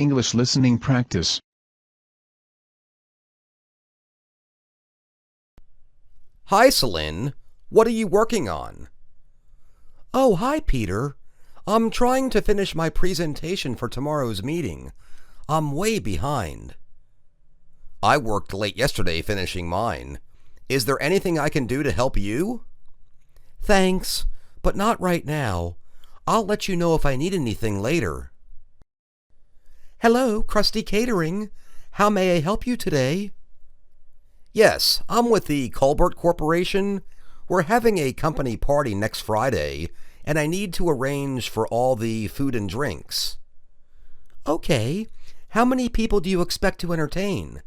English listening practice. Hi, Celine. What are you working on? Oh, hi, Peter. I'm trying to finish my presentation for tomorrow's meeting. I'm way behind. I worked late yesterday finishing mine. Is there anything I can do to help you? Thanks, but not right now. I'll let you know if I need anything later. Hello, Krusty Catering. How may I help you today? Yes, I'm with the Colbert Corporation. We're having a company party next Friday, and I need to arrange for all the food and drinks. Okay. How many people do you expect to entertain?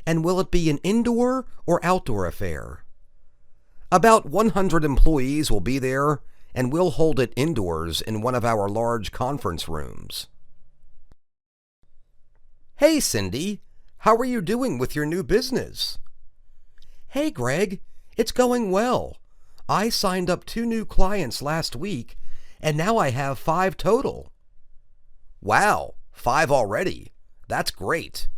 And will it be an indoor or outdoor affair? About 100 employees will be there, and we'll hold it indoors in one of our large conference rooms. Hey, Cindy. How are you doing with your new business? Hey, Greg. It's going well. I signed up 2 new clients last week, and now I have 5 total. Wow, 5 already. That's great.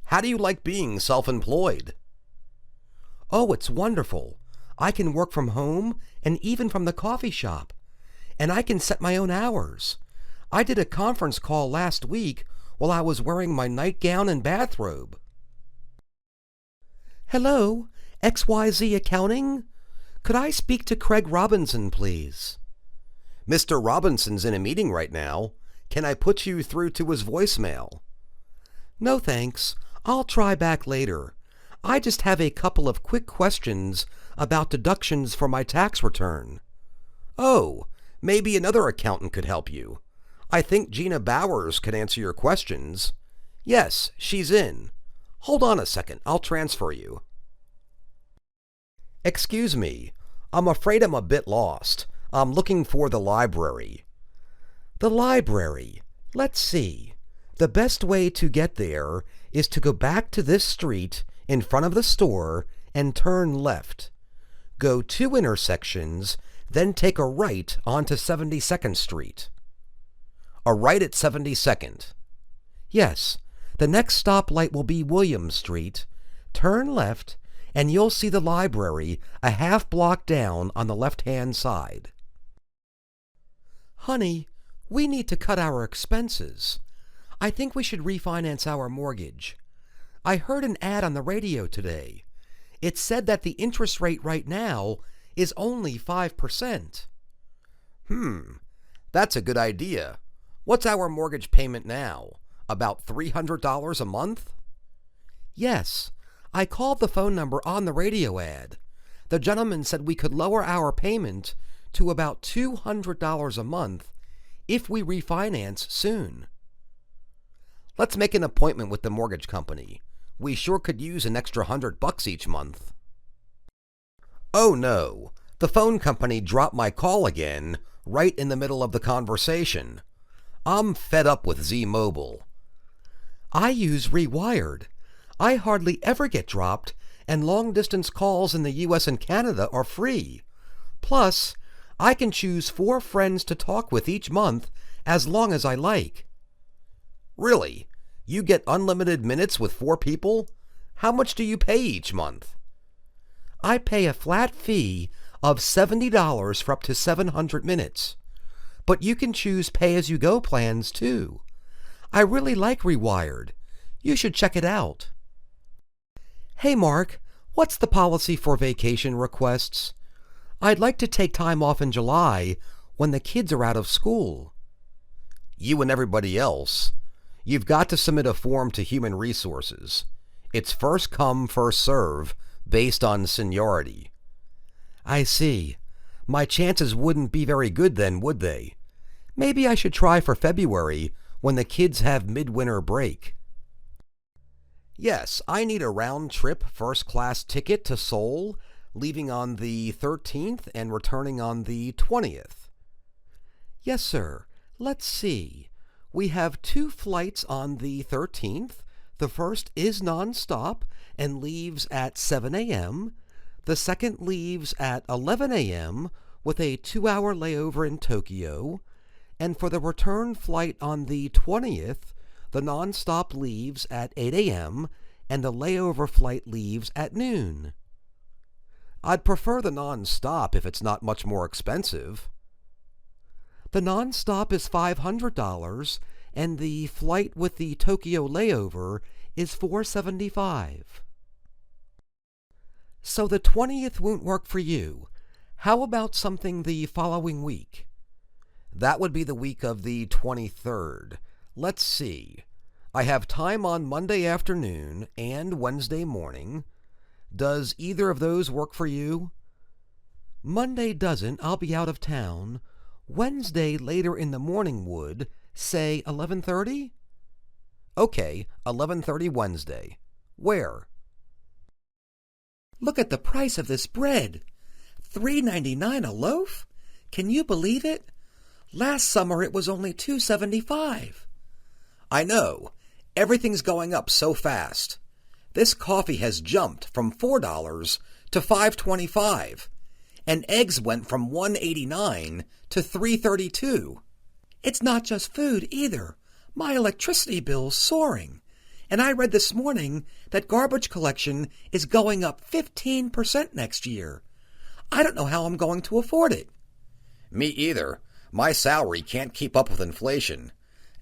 How do you like being self-employed? Oh, it's wonderful. I can work from home and even from the coffee shop. And I can set my own hours. I did a conference call last week while I was wearing my nightgown and bathrobe. Hello, XYZ Accounting? Could I speak to Craig Robinson, please? Mr. Robinson's in a meeting right now. Can I put you through to his voicemail? No, thanks. I'll try back later. I just have a couple of quick questions about deductions for my tax return. Oh, maybe another accountant could help you. I think Gina Bowers could answer your questions. Yes, she's in. Hold on a second. I'll transfer you. Excuse me. I'm afraid I'm a bit lost. I'm looking for the library. The library. Let's see. The best way to get there is to go back to this street in front of the store and turn left. Go 2 intersections, then take a right onto 72nd Street. A right at 72nd. Yes, the next stoplight will be William Street. Turn left, and you'll see the library a half block down on the left-hand side. Honey, we need to cut our expenses. I think we should refinance our mortgage. I heard an ad on the radio today. It said that the interest rate right now is only 5%. That's a good idea. What's our mortgage payment now? About $300 a month? Yes. I called the phone number on the radio ad. The gentleman said we could lower our payment to about $200 a month if we refinance soon. Let's make an appointment with the mortgage company. We sure could use an extra $100 each month. Oh no, the phone company dropped my call again, right in the middle of the conversation. I'm fed up with Z-Mobile. I use Rewired. I hardly ever get dropped, and long-distance calls in the US and Canada are free. Plus, I can choose 4 friends to talk with each month as long as I like. Really? You get unlimited minutes with 4 people? How much do you pay each month? I pay a flat fee of $70 for up to 700 minutes. But you can choose pay-as-you-go plans too. I really like Rewired. You should check it out. Hey Mark, what's the policy for vacation requests? I'd like to take time off in July when the kids are out of school. You and everybody else. You've got to submit a form to Human Resources. It's first come, first serve, based on seniority. I see. My chances wouldn't be very good then, would they? Maybe I should try for February when the kids have midwinter break. Yes, I need a round-trip first-class ticket to Seoul, leaving on the 13th and returning on the 20th. Yes, sir. Let's see. We have 2 flights on the 13th. The first is non-stop and leaves at 7 a.m. The second leaves at 11 a.m. with a 2-hour layover in Tokyo. And for the return flight on the 20th, The nonstop leaves at 8 a.m. and the layover flight leaves at noon. I'd prefer the nonstop if it's not much more expensive. The nonstop is $500 and the flight with the Tokyo layover is $475. So the 20th won't work for you. How about something the following week? That would be the week of the 23rd. Let's see. I have time on Monday afternoon and Wednesday morning. Does either of those work for you? Monday doesn't. I'll be out of town. Wednesday later in the morning would, say 11:30? Okay, 11:30 Wednesday. Where? Look at the price of this bread. $3.99 a loaf? Can you believe it? Last summer it was only $2.75. I know. Everything's going up so fast. This coffee has jumped from $4 to $5.25, and eggs went from $1.89 to $3.32. It's not just food either. My electricity bill's soaring. And I read this morning that garbage collection is going up 15% next year. I don't know how I'm going to afford it. Me either. My salary can't keep up with inflation.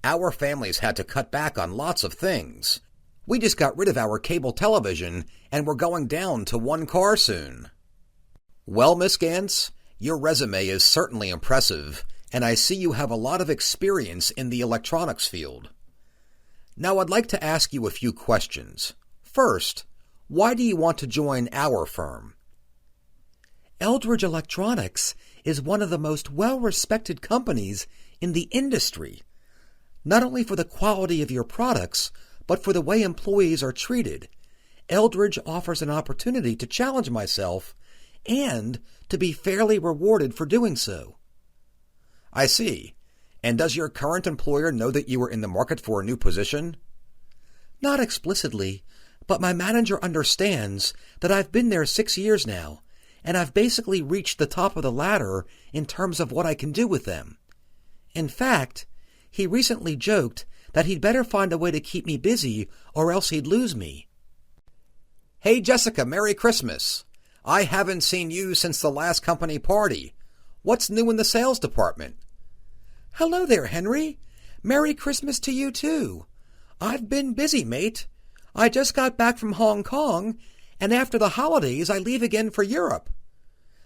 Our family's had to cut back on lots of things. We just got rid of our cable television, and we're going down to one car soon. Well, Miss Gantz, your resume is certainly impressive, and I see you have a lot of experience in the electronics field. Now I'd like to ask you a few questions. First, why do you want to join our firm? Eldridge Electronics is one of the most well-respected companies in the industry, not only for the quality of your products, but for the way employees are treated. Eldridge offers an opportunity to challenge myself and to be fairly rewarded for doing so. I see. And does your current employer know that you are in the market for a new position? Not explicitly, but my manager understands that I've been there 6 years now, and I've basically reached the top of the ladder in terms of what I can do with them. In fact, he recently joked that he'd better find a way to keep me busy or else he'd lose me. Hey Jessica, Merry Christmas. I haven't seen you since the last company party. What's new in the sales department? Hello there, Henry. Merry Christmas to you too. I've been busy, mate. I just got back from Hong Kong, and after the holidays I leave again for Europe.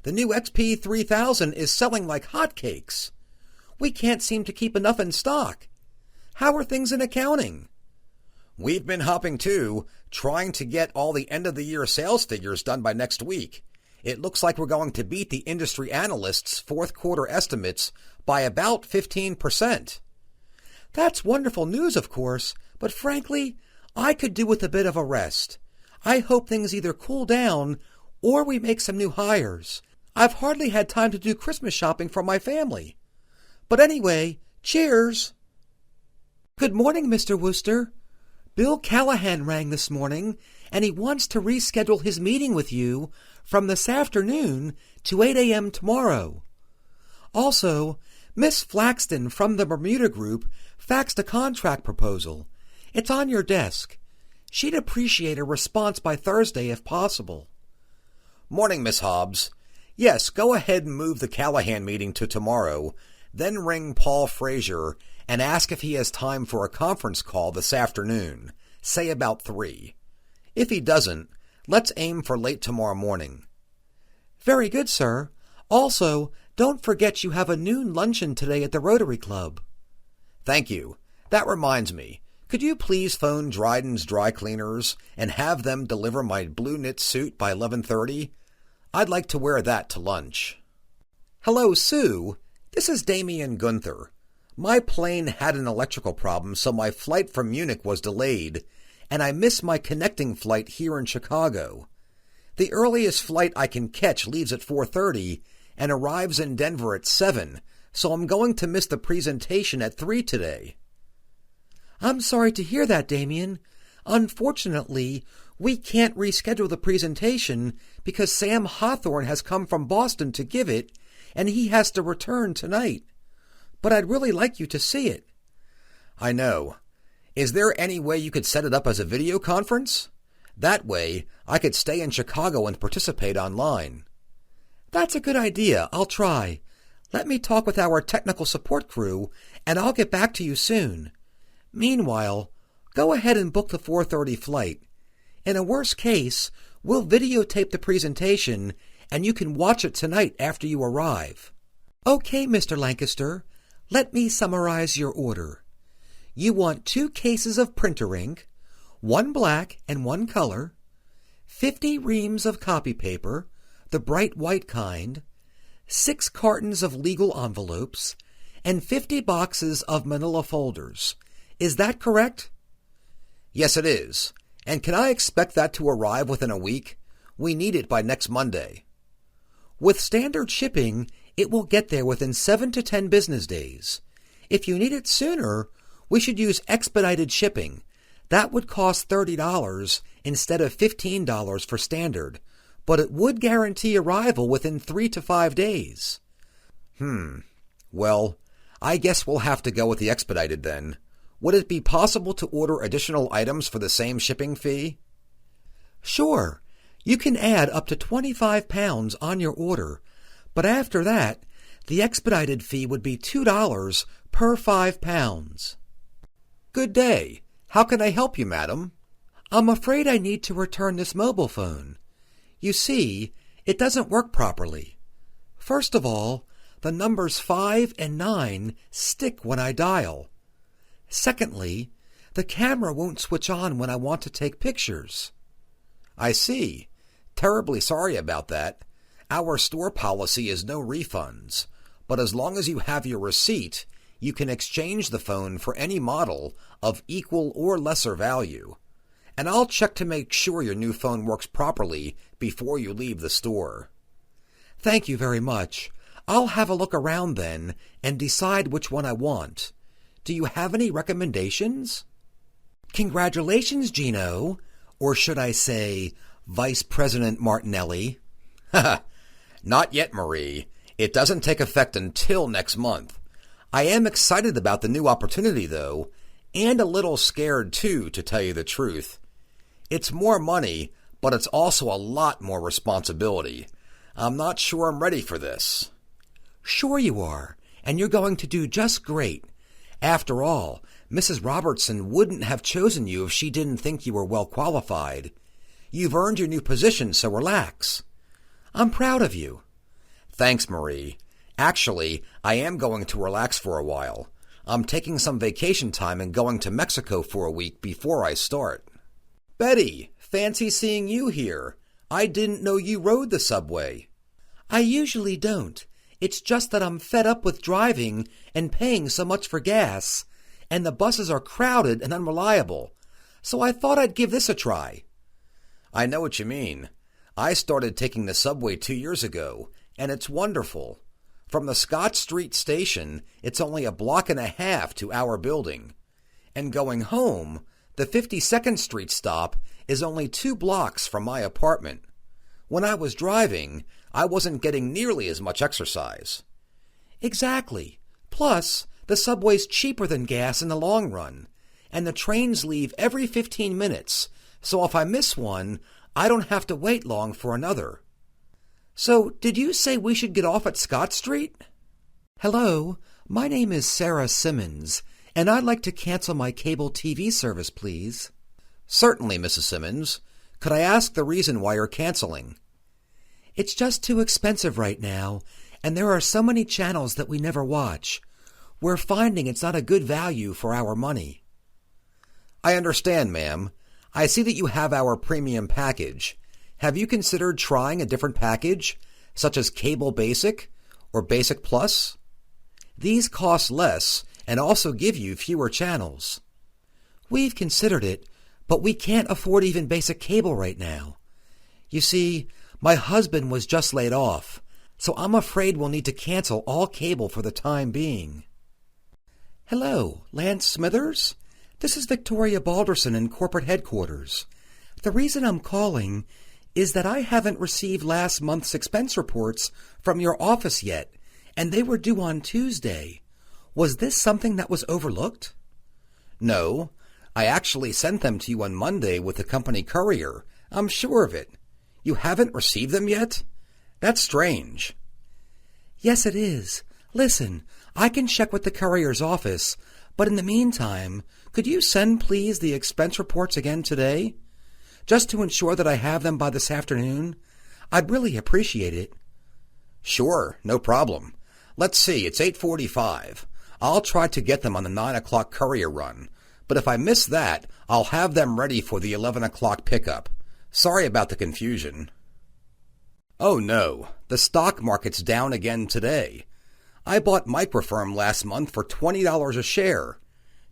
The new XP3000 is selling like hotcakes. We can't seem to keep enough in stock. How are things in accounting? We've been hopping too, trying to get all the end-of-the-year sales figures done by next week. It looks like we're going to beat the industry analysts' fourth quarter estimates by about 15%. That's wonderful news, of course, but frankly, I could do with a bit of a rest. I hope things either cool down or we make some new hires. I've hardly had time to do Christmas shopping for my family. But anyway, cheers! Good morning, Mr. Wooster. Bill Callahan rang this morning, and he wants to reschedule his meeting with you from this afternoon to 8 a.m. tomorrow. Also, Miss Flaxton from the Bermuda Group faxed a contract proposal. It's on your desk. She'd appreciate a response by Thursday if possible. Morning, Miss Hobbs. Yes, go ahead and move the Callahan meeting to tomorrow, then ring Paul Frazier and ask if he has time for a conference call this afternoon, say about 3. If he doesn't, let's aim for late tomorrow morning. Very good, sir. Also, don't forget you have a noon luncheon today at the Rotary Club. Thank you. That reminds me. Could you please phone Dryden's Dry Cleaners and have them deliver my blue knit suit by 11:30? I'd like to wear that to lunch. Hello, Sue. This is Damian Gunther. My plane had an electrical problem, so my flight from Munich was delayed, and I missed my connecting flight here in Chicago. The earliest flight I can catch leaves at 4:30 and arrives in Denver at 7, so I'm going to miss the presentation at 3 today. I'm sorry to hear that, Damien. Unfortunately, we can't reschedule the presentation because Sam Hawthorne has come from Boston to give it, and he has to return tonight. But I'd really like you to see it. I know. Is there any way you could set it up as a video conference? That way, I could stay in Chicago and participate online. That's a good idea. I'll try. Let me talk with our technical support crew, and I'll get back to you soon. Meanwhile, go ahead and book the 4:30 flight. In a worst case, we'll videotape the presentation, and you can watch it tonight after you arrive. Okay, Mr. Lancaster, let me summarize your order. You want 2 cases of printer ink, 1 black and 1 color, 50 reams of copy paper, the bright white kind, 6 cartons of legal envelopes, and 50 boxes of manila folders. Is that correct? Yes, it is. And can I expect that to arrive within a week? We need it by next Monday. With standard shipping, it will get there within 7 to 10 business days. If you need it sooner, we should use expedited shipping. That would cost $30 instead of $15 for standard, but it would guarantee arrival within 3 to 5 days. Well, I guess we'll have to go with the expedited then. Would it be possible to order additional items for the same shipping fee? Sure. You can add up to 25 pounds on your order, but after that, the expedited fee would be $2 per 5 pounds. Good day. How can I help you, madam? I'm afraid I need to return this mobile phone. You see, it doesn't work properly. First of all, the numbers 5 and 9 stick when I dial. Secondly, the camera won't switch on when I want to take pictures. I see. Terribly sorry about that. Our store policy is no refunds, but as long as you have your receipt, you can exchange the phone for any model of equal or lesser value. And I'll check to make sure your new phone works properly before you leave the store. Thank you very much. I'll have a look around then and decide which one I want. Do you have any recommendations? Congratulations, Gino. Or should I say, Vice President Martinelli? Not yet, Marie. It doesn't take effect until next month. I am excited about the new opportunity, though, and a little scared, too, to tell you the truth. It's more money, but it's also a lot more responsibility. I'm not sure I'm ready for this. Sure you are, and you're going to do just great. After all, Mrs. Robertson wouldn't have chosen you if she didn't think you were well qualified. You've earned your new position, so relax. I'm proud of you. Thanks, Marie. Actually, I am going to relax for a while. I'm taking some vacation time and going to Mexico for a week before I start. Betty, fancy seeing you here. I didn't know you rode the subway. I usually don't. It's just that I'm fed up with driving and paying so much for gas, and the buses are crowded and unreliable, so I thought I'd give this a try. I know what you mean. I started taking the subway 2 years ago, and it's wonderful. From the Scott Street station, it's only a block and a half to our building. And going home, the 52nd Street stop is only 2 blocks from my apartment. When I was driving, I wasn't getting nearly as much exercise. Exactly. Plus, the subway's cheaper than gas in the long run, and the trains leave every 15 minutes, so if I miss one, I don't have to wait long for another. So, did you say we should get off at Scott Street? Hello, my name is Sarah Simmons, and I'd like to cancel my cable TV service, please. Certainly, Mrs. Simmons. Could I ask the reason why you're canceling? It's just too expensive right now, and there are so many channels that we never watch. We're finding it's not a good value for our money. I understand, ma'am. I see that you have our premium package. Have you considered trying a different package, such as Cable Basic or Basic Plus? These cost less and also give you fewer channels. We've considered it, but we can't afford even basic cable right now. You see, my husband was just laid off, so I'm afraid we'll need to cancel all cable for the time being. Hello, Lance Smithers? This is Victoria Balderson in corporate headquarters. The reason I'm calling is that I haven't received last month's expense reports from your office yet, and they were due on Tuesday. Was this something that was overlooked? No, I actually sent them to you on Monday with the company courier. I'm sure of it. You haven't received them yet? That's strange. Yes, it is. Listen, I can check with the courier's office, but in the meantime, could you send, please, the expense reports again today? Just to ensure that I have them by this afternoon? I'd really appreciate it. Sure, no problem. Let's see, it's 8:45. I'll try to get them on the 9 o'clock courier run, but if I miss that, I'll have them ready for the 11 o'clock pickup. Sorry about the confusion. Oh no, the stock market's down again today. I bought Microfirm last month for $20 a share.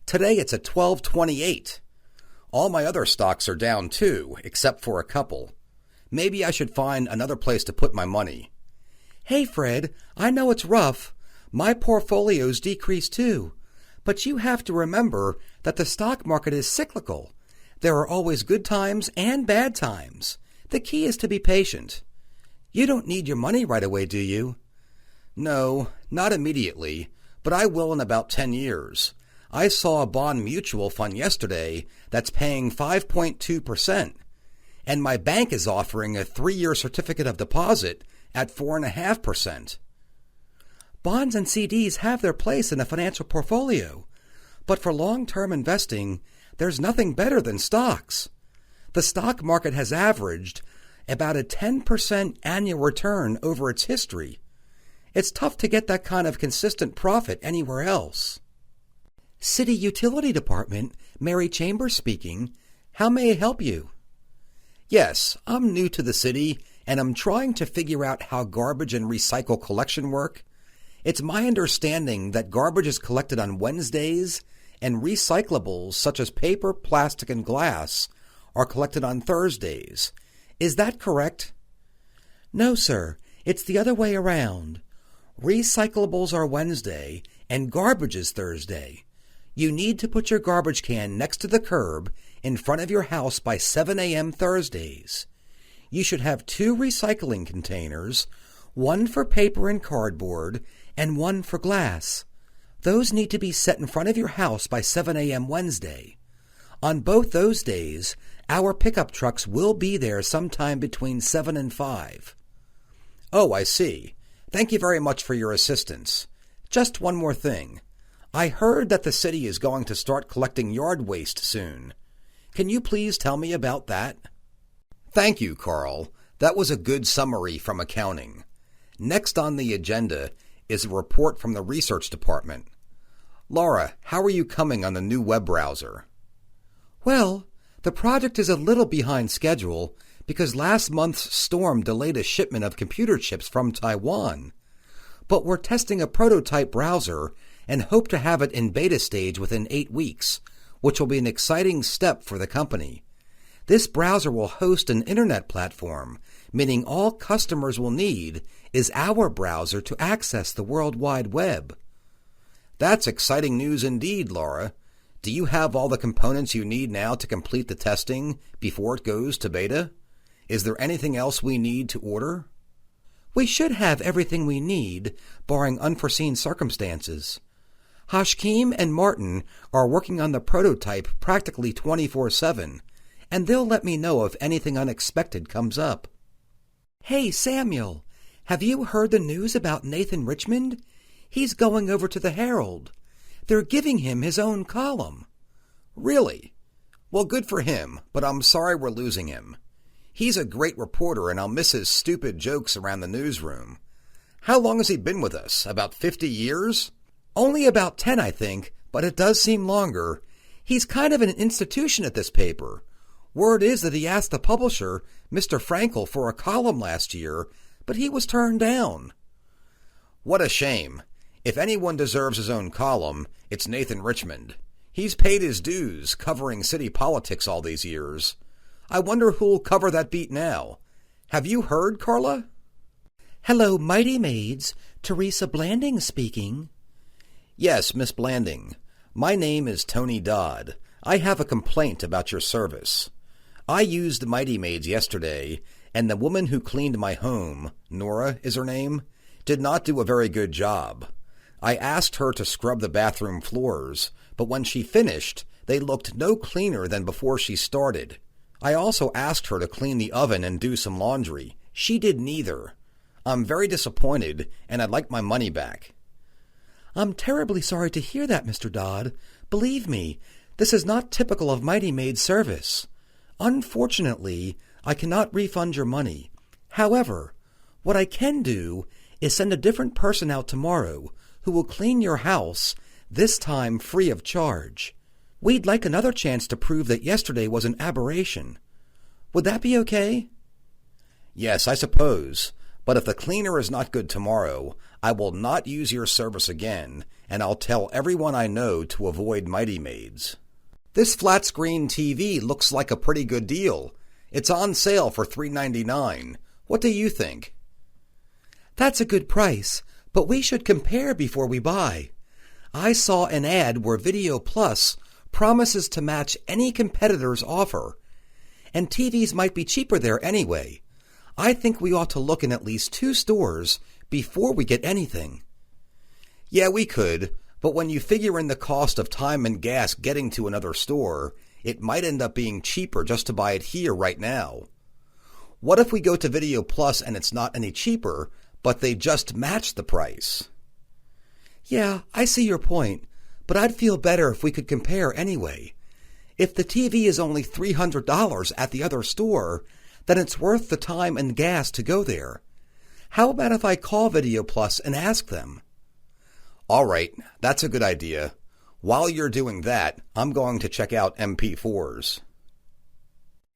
Today it's at $12.28. All my other stocks are down too, except for a couple. Maybe I should find another place to put my money. Hey, Fred, I know it's rough. My portfolio's decreased too. But you have to remember that the stock market is cyclical. There are always good times and bad times. The key is to be patient. You don't need your money right away, do you? No, not immediately, but I will in about 10 years. I saw a bond mutual fund yesterday that's paying 5.2%, and my bank is offering a 3-year certificate of deposit at 4.5%. Bonds and CDs have their place in a financial portfolio, but for long-term investing, there's nothing better than stocks. The stock market has averaged about a 10% annual return over its history. It's tough to get that kind of consistent profit anywhere else. City Utility Department, Mary Chambers speaking. How may I help you? Yes, I'm new to the city, and I'm trying to figure out how garbage and recycle collection work. It's my understanding that garbage is collected on Wednesdays, and recyclables such as paper, plastic, and glass are collected on Thursdays. Is that correct? No, sir. It's the other way around. Recyclables are Wednesday, and garbage is Thursday. You need to put your garbage can next to the curb in front of your house by 7 a.m. Thursdays. You should have 2 recycling containers, one for paper and cardboard, and one for glass. Those need to be set in front of your house by 7 a.m. Wednesday. On both those days, our pickup trucks will be there sometime between 7 and 5. Oh, I see. Thank you very much for your assistance. Just one more thing. I heard that the city is going to start collecting yard waste soon. Can you please tell me about that? Thank you, Carl. That was a good summary from accounting. Next on the agenda is a report from the research department. Laura, how are you coming on the new web browser? Well, the project is a little behind schedule because last month's storm delayed a shipment of computer chips from Taiwan. But we're testing a prototype browser and hope to have it in beta stage within 8 weeks, which will be an exciting step for the company. This browser will host an internet platform, meaning all customers will need is our browser to access the World Wide Web. That's exciting news indeed, Laura. Do you have all the components you need now to complete the testing before it goes to beta? Is there anything else we need to order? We should have everything we need, barring unforeseen circumstances. Hashkim and Martin are working on the prototype practically 24/7, and they'll let me know if anything unexpected comes up. Hey, Samuel, have you heard the news about Nathan Richmond? He's going over to the Herald. They're giving him his own column. Really? Well, good for him, but I'm sorry we're losing him. He's a great reporter, and I'll miss his stupid jokes around the newsroom. How long has he been with us? About 50 years? Only about 10, I think, but it does seem longer. He's kind of an institution at this paper. Word is that he asked the publisher, Mr. Frankel, for a column last year, but he was turned down. What a shame. If anyone deserves his own column, it's Nathan Richmond. He's paid his dues covering city politics all these years. I wonder who'll cover that beat now. Have you heard, Carla? Hello, Mighty Maids. Teresa Blanding speaking. Yes, Miss Blanding. My name is Tony Dodd. I have a complaint about your service. I used Mighty Maids yesterday, and the woman who cleaned my home, Nora is her name, did not do a very good job. I asked her to scrub the bathroom floors, but when she finished, They looked no cleaner than before she started. I also asked her to clean the oven and do some laundry. She did neither. I'm very disappointed, and I'd like my money back." "I'm terribly sorry to hear that, Mr. Dodd. Believe me, this is not typical of Mighty Maid's service. Unfortunately, I cannot refund your money. However, what I can do is send a different person out tomorrow who will clean your house, this time free of charge. We'd like another chance to prove that yesterday was an aberration. Would that be okay?" "Yes, I suppose. But if the cleaner is not good tomorrow, I will not use your service again, and I'll tell everyone I know to avoid Mighty Maids." "This flat-screen TV looks like a pretty good deal. It's on sale for $3.99. What do you think?" "That's a good price, but we should compare before we buy. I saw an ad where Video Plus promises to match any competitor's offer, and TVs might be cheaper there anyway. I think we ought to look in at least 2 stores before we get anything." "Yeah, we could, but when you figure in the cost of time and gas getting to another store, it might end up being cheaper just to buy it here right now. What if we go to Video Plus and it's not any cheaper, but they just match the price?" "Yeah, I see your point, but I'd feel better if we could compare anyway. If the TV is only $300 at the other store, then it's worth the time and gas to go there. How about if I call Video Plus and ask them?" "All right, that's a good idea. While you're doing that, I'm going to check out MP4s.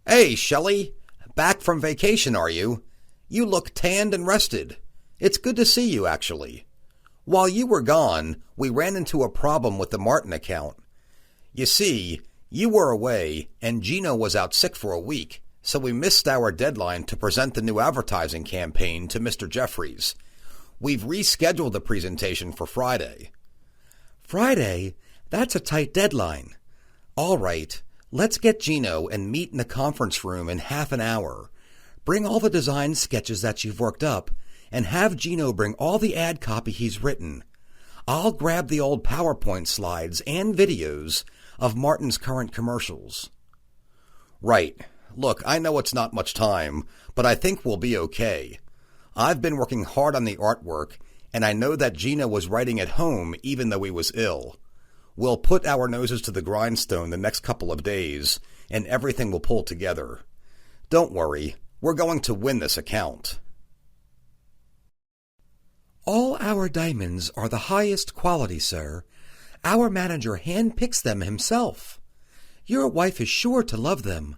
"Hey, Shelley, back from vacation, are you? You look tanned and rested. It's good to see you, actually. While you were gone, we ran into a problem with the Martin account. You see, you were away, and Gino was out sick for a week, so we missed our deadline to present the new advertising campaign to Mr. Jeffries. We've rescheduled the presentation for Friday." "Friday? That's a tight deadline." "All right, let's get Gino and meet in the conference room in half an hour. Bring all the design sketches that you've worked up, and have Gino bring all the ad copy he's written. I'll grab the old PowerPoint slides and videos of Martin's current commercials." "Right. Look, I know it's not much time, but I think we'll be okay. I've been working hard on the artwork, and I know that Gina was writing at home even though he was ill. We'll put our noses to the grindstone the next couple of days, and everything will pull together. Don't worry, we're going to win this account." "All our diamonds are the highest quality, sir. Our manager handpicks them himself. Your wife is sure to love them."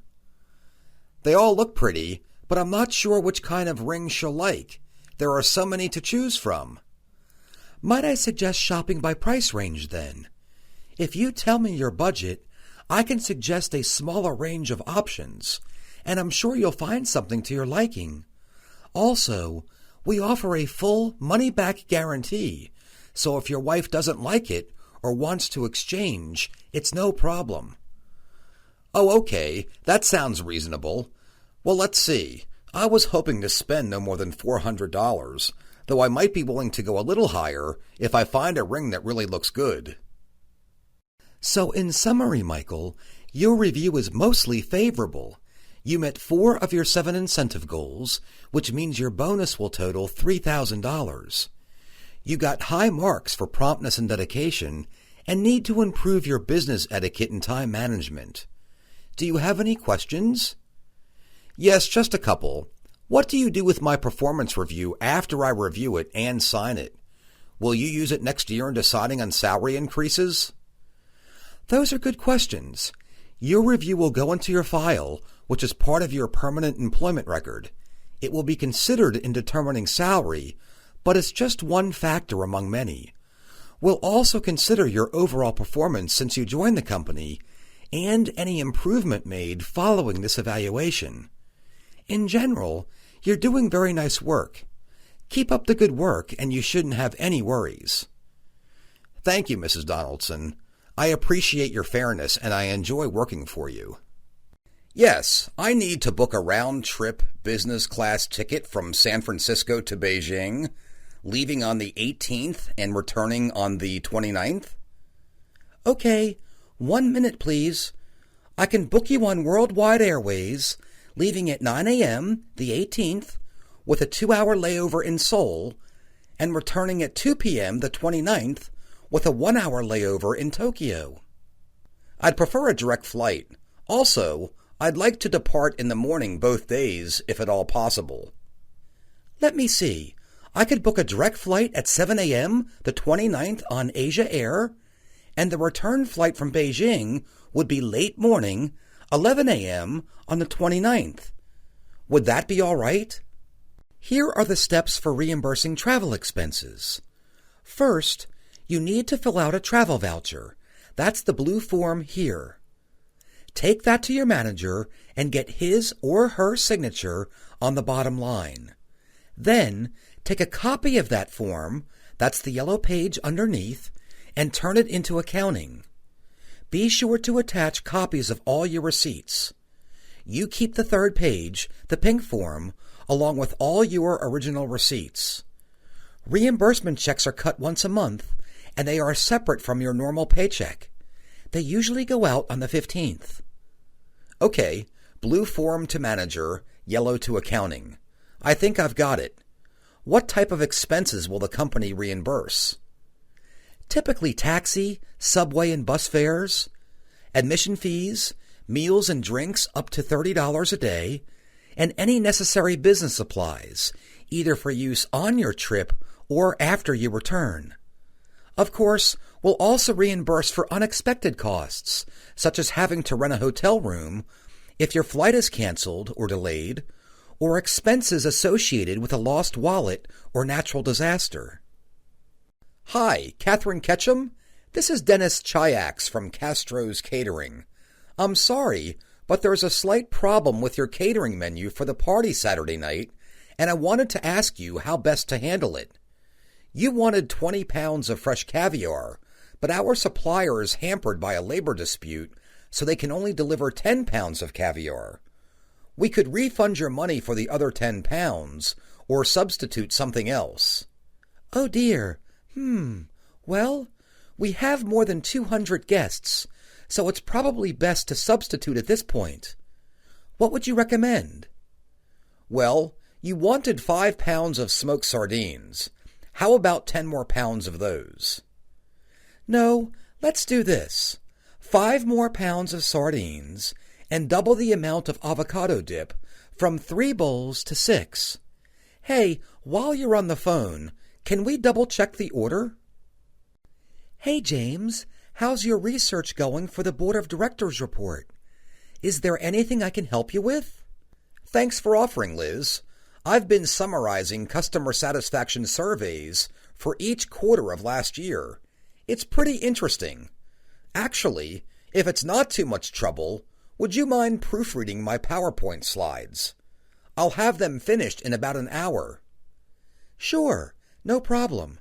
"They all look pretty, but I'm not sure which kind of ring she'll like. There are so many to choose from." "Might I suggest shopping by price range, then? If you tell me your budget, I can suggest a smaller range of options, and I'm sure you'll find something to your liking. Also, we offer a full money-back guarantee, so if your wife doesn't like it or wants to exchange, it's no problem." "Oh, okay. That sounds reasonable. Well, let's see. I was hoping to spend no more than $400, though I might be willing to go a little higher if I find a ring that really looks good." "So in summary, Michael, your review is mostly favorable. You met 4 of your 7 incentive goals, which means your bonus will total $3,000. You got high marks for promptness and dedication, and need to improve your business etiquette and time management. Do you have any questions?" "Yes, just a couple. What do you do with my performance review after I review it and sign it? Will you use it next year in deciding on salary increases?" "Those are good questions. Your review will go into your file, which is part of your permanent employment record. It will be considered in determining salary, but it's just one factor among many. We'll also consider your overall performance since you joined the company and any improvement made following this evaluation. In general, you're doing very nice work. Keep up the good work and you shouldn't have any worries." "Thank you, Mrs. Donaldson. I appreciate your fairness and I enjoy working for you." "Yes, I need to book a round-trip business class ticket from San Francisco to Beijing, leaving on the 18th and returning on the 29th. "Okay, 1 minute, please. I can book you on Worldwide Airways, leaving at 9 a.m., the 18th, with a 2-hour layover in Seoul, and returning at 2 p.m., the 29th, with a 1-hour layover in Tokyo. I'd prefer a direct flight. Also, I'd like to depart in the morning both days, if at all possible. Let me see. I could book a direct flight at 7 a.m., the 29th on Asia Air, and the return flight from Beijing would be late morning, 11 a.m. on the 29th. Would that be all right? Here are the steps for reimbursing travel expenses. First, you need to fill out a travel voucher. That's the blue form here. Take that to your manager and get his or her signature on the bottom line. Then, take a copy of that form, that's the yellow page underneath, and turn it into accounting. Be sure to attach copies of all your receipts. You keep the third page, the pink form, along with all your original receipts. Reimbursement checks are cut once a month, and they are separate from your normal paycheck. They usually go out on the 15th. Okay, blue form to manager, yellow to accounting. I think I've got it. What type of expenses will the company reimburse? Typically taxi, subway and bus fares, admission fees, meals and drinks up to $30 a day, and any necessary business supplies, either for use on your trip or after you return. Of course, we'll also reimburse for unexpected costs, such as having to rent a hotel room if your flight is canceled or delayed, or expenses associated with a lost wallet or natural disaster. Hi, Catherine Ketchum. This is Dennis Chyax from Castro's Catering. I'm sorry, but there's a slight problem with your catering menu for the party Saturday night, and I wanted to ask you how best to handle it. You wanted 20 pounds of fresh caviar, but our supplier is hampered by a labor dispute, so they can only deliver 10 pounds of caviar. We could refund your money for the other 10 pounds, or substitute something else. Oh dear. Well, we have more than 200 guests, so it's probably best to substitute at this point. What would you recommend? Well, you wanted 5 pounds of smoked sardines. How about 10 more pounds of those? No, let's do this. 5 more pounds of sardines and double the amount of avocado dip from 3 bowls to 6. Hey, while you're on the phone, can we double-check the order? Hey, James, how's your research going for the Board of Directors report? Is there anything I can help you with? Thanks for offering, Liz. I've been summarizing customer satisfaction surveys for each quarter of last year. It's pretty interesting. Actually, if it's not too much trouble, would you mind proofreading my PowerPoint slides? I'll have them finished in about an hour. Sure. No problem.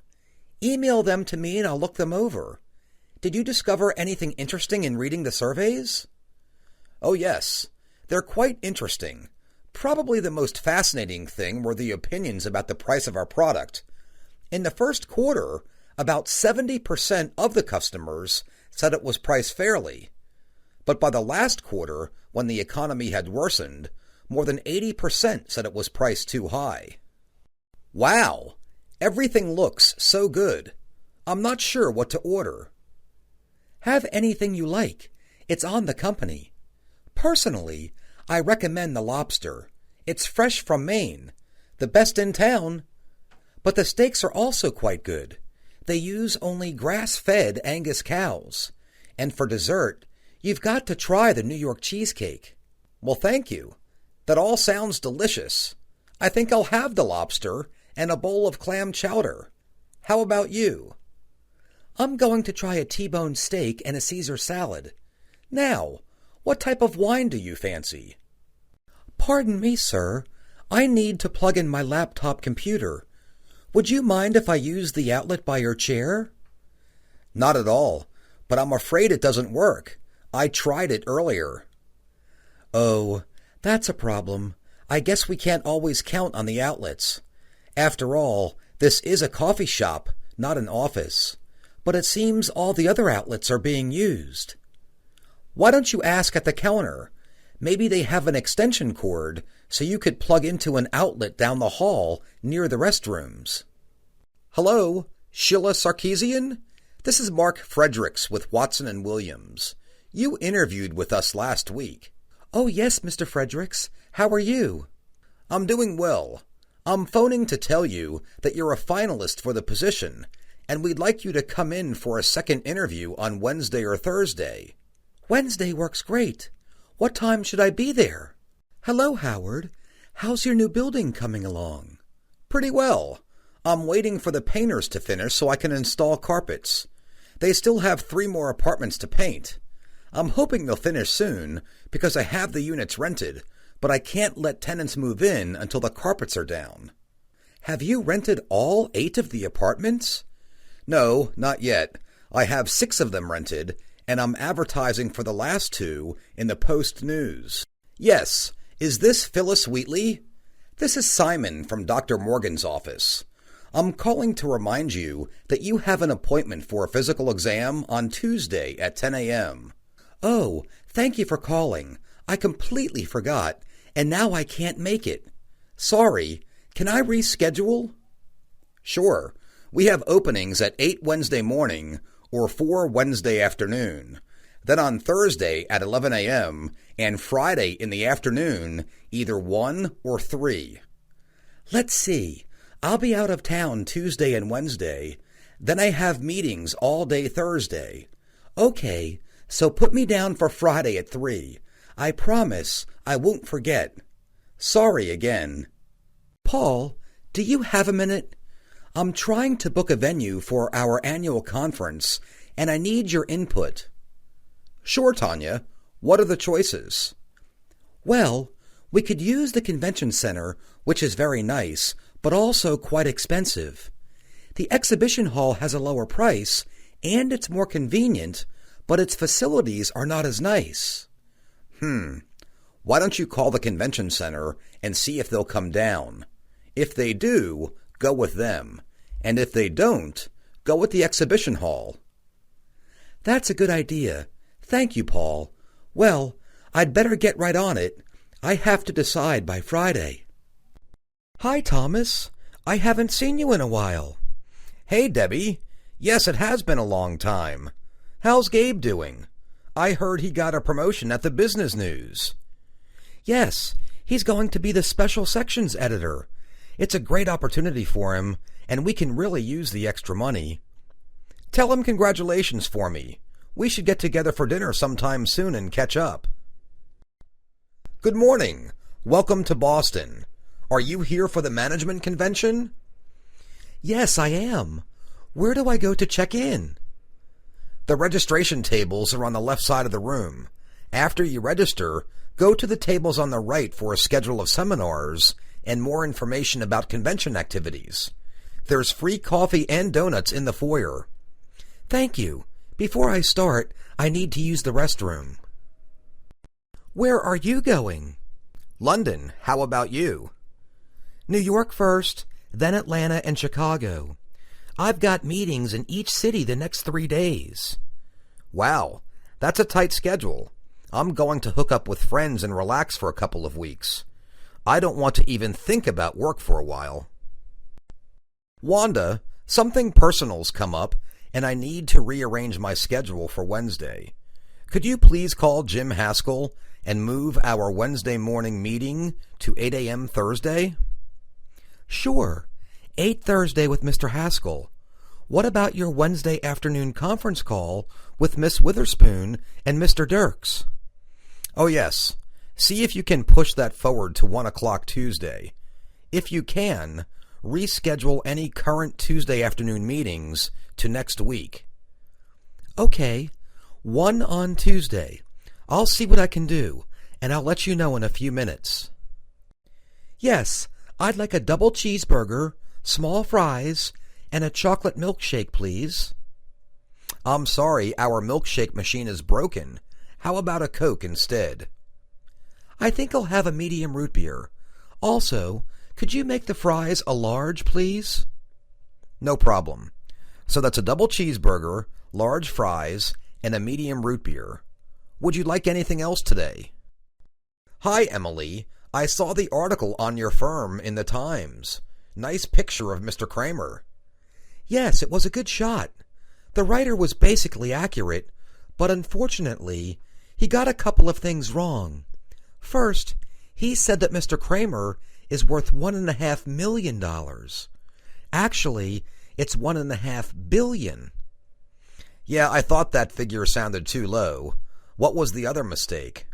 Email them to me and I'll look them over. Did you discover anything interesting in reading the surveys? Oh yes, they're quite interesting. Probably the most fascinating thing were the opinions about the price of our product. In the first quarter, about 70% of the customers said it was priced fairly. But by the last quarter, when the economy had worsened, more than 80% said it was priced too high. Wow! Everything looks so good. I'm not sure what to order. Have anything you like. It's on the company. Personally, I recommend the lobster. It's fresh from Maine, the best in town. But the steaks are also quite good. They use only grass-fed Angus cows. And for dessert, you've got to try the New York cheesecake. Well, thank you. That all sounds delicious. I think I'll have the lobster and a bowl of clam chowder. How about you? I'm going to try a T-bone steak and a Caesar salad. Now, what type of wine do you fancy? Pardon me, sir. I need to plug in my laptop computer. Would you mind if I use the outlet by your chair? Not at all, but I'm afraid it doesn't work. I tried it earlier. Oh, that's a problem. I guess we can't always count on the outlets. After all, this is a coffee shop, not an office. But it seems all the other outlets are being used. Why don't you ask at the counter? Maybe they have an extension cord so you could plug into an outlet down the hall near the restrooms. Hello, Sheila Sarkeesian? This is Mark Fredericks with Watson & Williams. You interviewed with us last week. Oh, yes, Mr. Fredericks. How are you? I'm doing well. I'm phoning to tell you that you're a finalist for the position, and we'd like you to come in for a second interview on Wednesday or Thursday. Wednesday works great. What time should I be there? Hello, Howard. How's your new building coming along? Pretty well. I'm waiting for the painters to finish so I can install carpets. They still have 3 more apartments to paint. I'm hoping they'll finish soon because I have the units rented, but I can't let tenants move in until the carpets are down. Have you rented all 8 of the apartments? No, not yet. I have 6 of them rented, and I'm advertising for the last 2 in the Post-News. Yes, is this Phyllis Wheatley? This is Simon from Dr. Morgan's office. I'm calling to remind you that you have an appointment for a physical exam on Tuesday at 10 a.m. Oh, thank you for calling. I completely forgot, and now I can't make it. Sorry, can I reschedule? Sure. We have openings at 8 Wednesday morning or 4 Wednesday afternoon. Then on Thursday at 11 a.m. and Friday in the afternoon, either 1 or 3. Let's see. I'll be out of town Tuesday and Wednesday. Then I have meetings all day Thursday. Okay, so put me down for Friday at 3. I promise I won't forget. Sorry again. Paul, do you have a minute? I'm trying to book a venue for our annual conference, and I need your input. Sure, Tanya. What are the choices? Well, we could use the convention center, which is very nice, but also quite expensive. The exhibition hall has a lower price, and it's more convenient, but its facilities are not as nice. Why don't you call the convention center and see if they'll come down? If they do, go with them. And if they don't, go with the exhibition hall. That's a good idea. Thank you, Paul. Well, I'd better get right on it. I have to decide by Friday. Hi, Thomas. I haven't seen you in a while. Hey, Debbie. Yes, it has been a long time. How's Gabe doing? I heard he got a promotion at the Business News. Yes, he's going to be the special sections editor. It's a great opportunity for him, and we can really use the extra money. Tell him congratulations for me. We should get together for dinner sometime soon and catch up. Good morning. Welcome to Boston. Are you here for the management convention? Yes, I am. Where do I go to check in? The registration tables are on the left side of the room. After you register, go to the tables on the right for a schedule of seminars and more information about convention activities. There's free coffee and donuts in the foyer. Thank you. Before I start, I need to use the restroom. Where are you going? London. How about you? New York first, then Atlanta and Chicago. I've got meetings in each city the next 3 days. Wow, that's a tight schedule. I'm going to hook up with friends and relax for a couple of weeks. I don't want to even think about work for a while. Wanda, something personal's come up, and I need to rearrange my schedule for Wednesday. Could you please call Jim Haskell and move our Wednesday morning meeting to 8 a.m. Thursday? Sure. 8 Thursday with Mr. Haskell. What about your Wednesday afternoon conference call with Miss Witherspoon and Mr. Dirks? Oh, yes. See if you can push that forward to 1 o'clock Tuesday. If you can, reschedule any current Tuesday afternoon meetings to next week. Okay. 1 on Tuesday. I'll see what I can do, and I'll let you know in a few minutes. Yes, I'd like a double cheeseburger, small fries, and a chocolate milkshake, please. I'm sorry, our milkshake machine is broken. How about a Coke instead? I think I'll have a medium root beer. Also, could you make the fries a large, please? No problem. So that's a double cheeseburger, large fries, and a medium root beer. Would you like anything else today? Hi, Emily. I saw the article on your firm in the Times. Nice picture of Mr. Kramer. Yes, it was a good shot. The writer was basically accurate, but unfortunately, he got a couple of things wrong. First, he said that Mr. Kramer is worth $1.5 million. Actually, it's $1.5 billion. Yeah, I thought that figure sounded too low. What was the other mistake?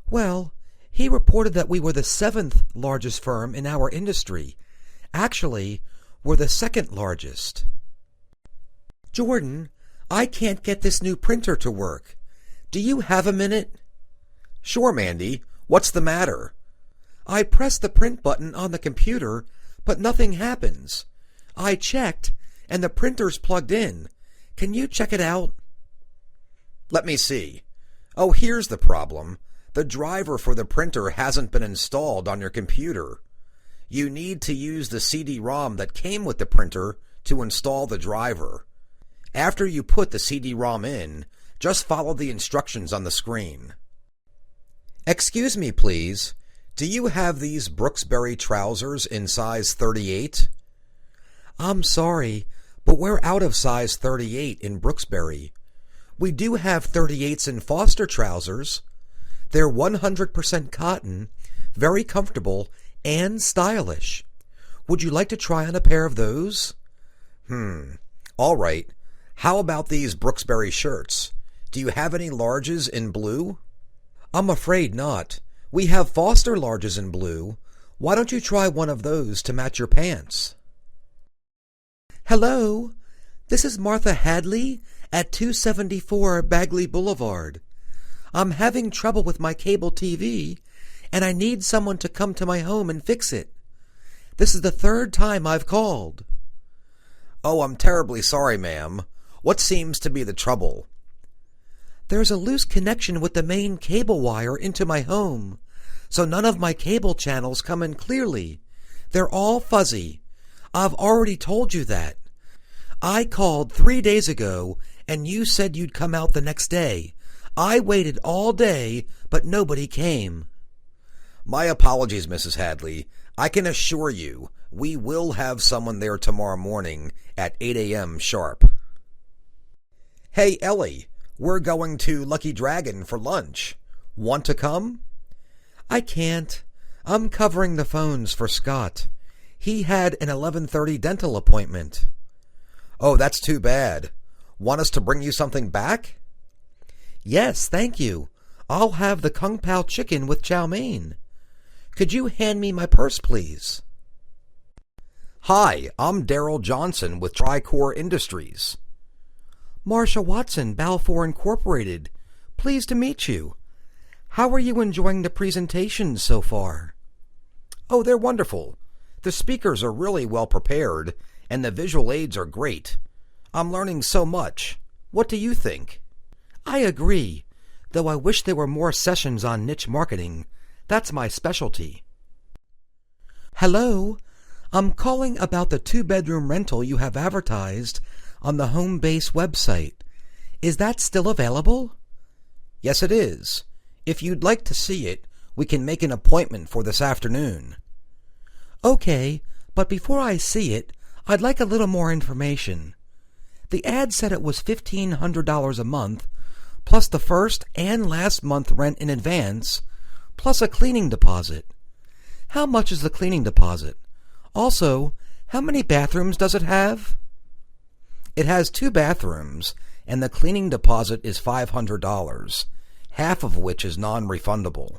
Well, he reported that we were the 7th largest firm in our industry. Actually, we're the 2nd largest. Jordan, I can't get this new printer to work. Do you have a minute? Sure, Mandy. What's the matter? I pressed the print button on the computer, but nothing happens. I checked, and the printer's plugged in. Can you check it out? Let me see. Oh, here's the problem. The driver for the printer hasn't been installed on your computer. You need to use the CD-ROM that came with the printer to install the driver. After you put the CD-ROM in, just follow the instructions on the screen. Excuse me, please. Do you have these Brooksbury trousers in size 38? I'm sorry, but we're out of size 38 in Brooksbury. We do have 38s in Foster trousers. They're 100% cotton, very comfortable, and stylish. Would you like to try on a pair of those? All right. How about these Brooksbury shirts? Do you have any larges in blue? I'm afraid not. We have Foster larges in blue. Why don't you try one of those to match your pants? Hello, this is Martha Hadley at 274 Bagley Boulevard. I'm having trouble with my cable TV, and I need someone to come to my home and fix it. This is the 3rd time I've called. Oh, I'm terribly sorry, ma'am. What seems to be the trouble? There's a loose connection with the main cable wire into my home, so none of my cable channels come in clearly. They're all fuzzy. I've already told you that. I called 3 days ago, and you said you'd come out the next day. I waited all day, but nobody came. My apologies, Mrs. Hadley. I can assure you, we will have someone there tomorrow morning at 8 a.m. sharp. Hey, Ellie, we're going to Lucky Dragon for lunch. Want to come? I can't. I'm covering the phones for Scott. He had an 11:30 dental appointment. Oh, that's too bad. Want us to bring you something back? Yes, thank you. I'll have the Kung Pao chicken with chow mein. Could you hand me my purse, please? Hi, I'm Daryl Johnson with Tricor Industries. Marsha Watson, Balfour Incorporated. Pleased to meet you. How are you enjoying the presentations so far? Oh, they're wonderful. The speakers are really well prepared, and the visual aids are great. I'm learning so much. What do you think? I agree, though I wish there were more sessions on niche marketing. That's my specialty. Hello, I'm calling about the 2-bedroom rental you have advertised on the Homebase website. Is that still available? Yes, it is. If you'd like to see it, we can make an appointment for this afternoon. Okay, but before I see it, I'd like a little more information. The ad said it was $1,500 a month, plus the first and last month rent in advance, plus a cleaning deposit. How much is the cleaning deposit? Also, how many bathrooms does it have? It has 2 bathrooms, and the cleaning deposit is $500, half of which is non-refundable.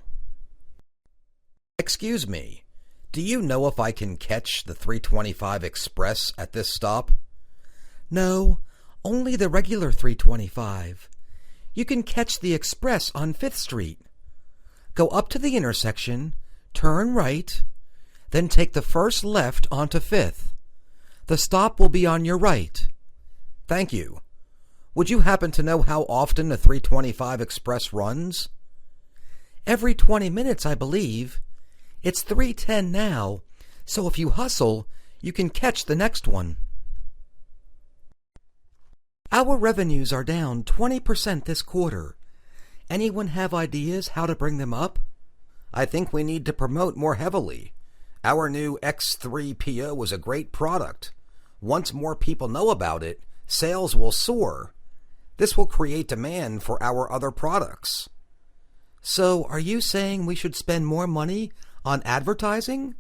Excuse me, do you know if I can catch the 325 Express at this stop? No, only the regular 325. You can catch the Express on 5th Street. Go up to the intersection, turn right, then take the first left onto 5th. The stop will be on your right. Thank you. Would you happen to know how often the 325 Express runs? Every 20 minutes, I believe. It's 3:10 now, so if you hustle, you can catch the next one. Our revenues are down 20% this quarter, Anyone have ideas how to bring them up? I think we need to promote more heavily. Our new X3PO is a great product. Once more people know about it, sales will soar. This will create demand for our other products. So, are you saying we should spend more money on advertising?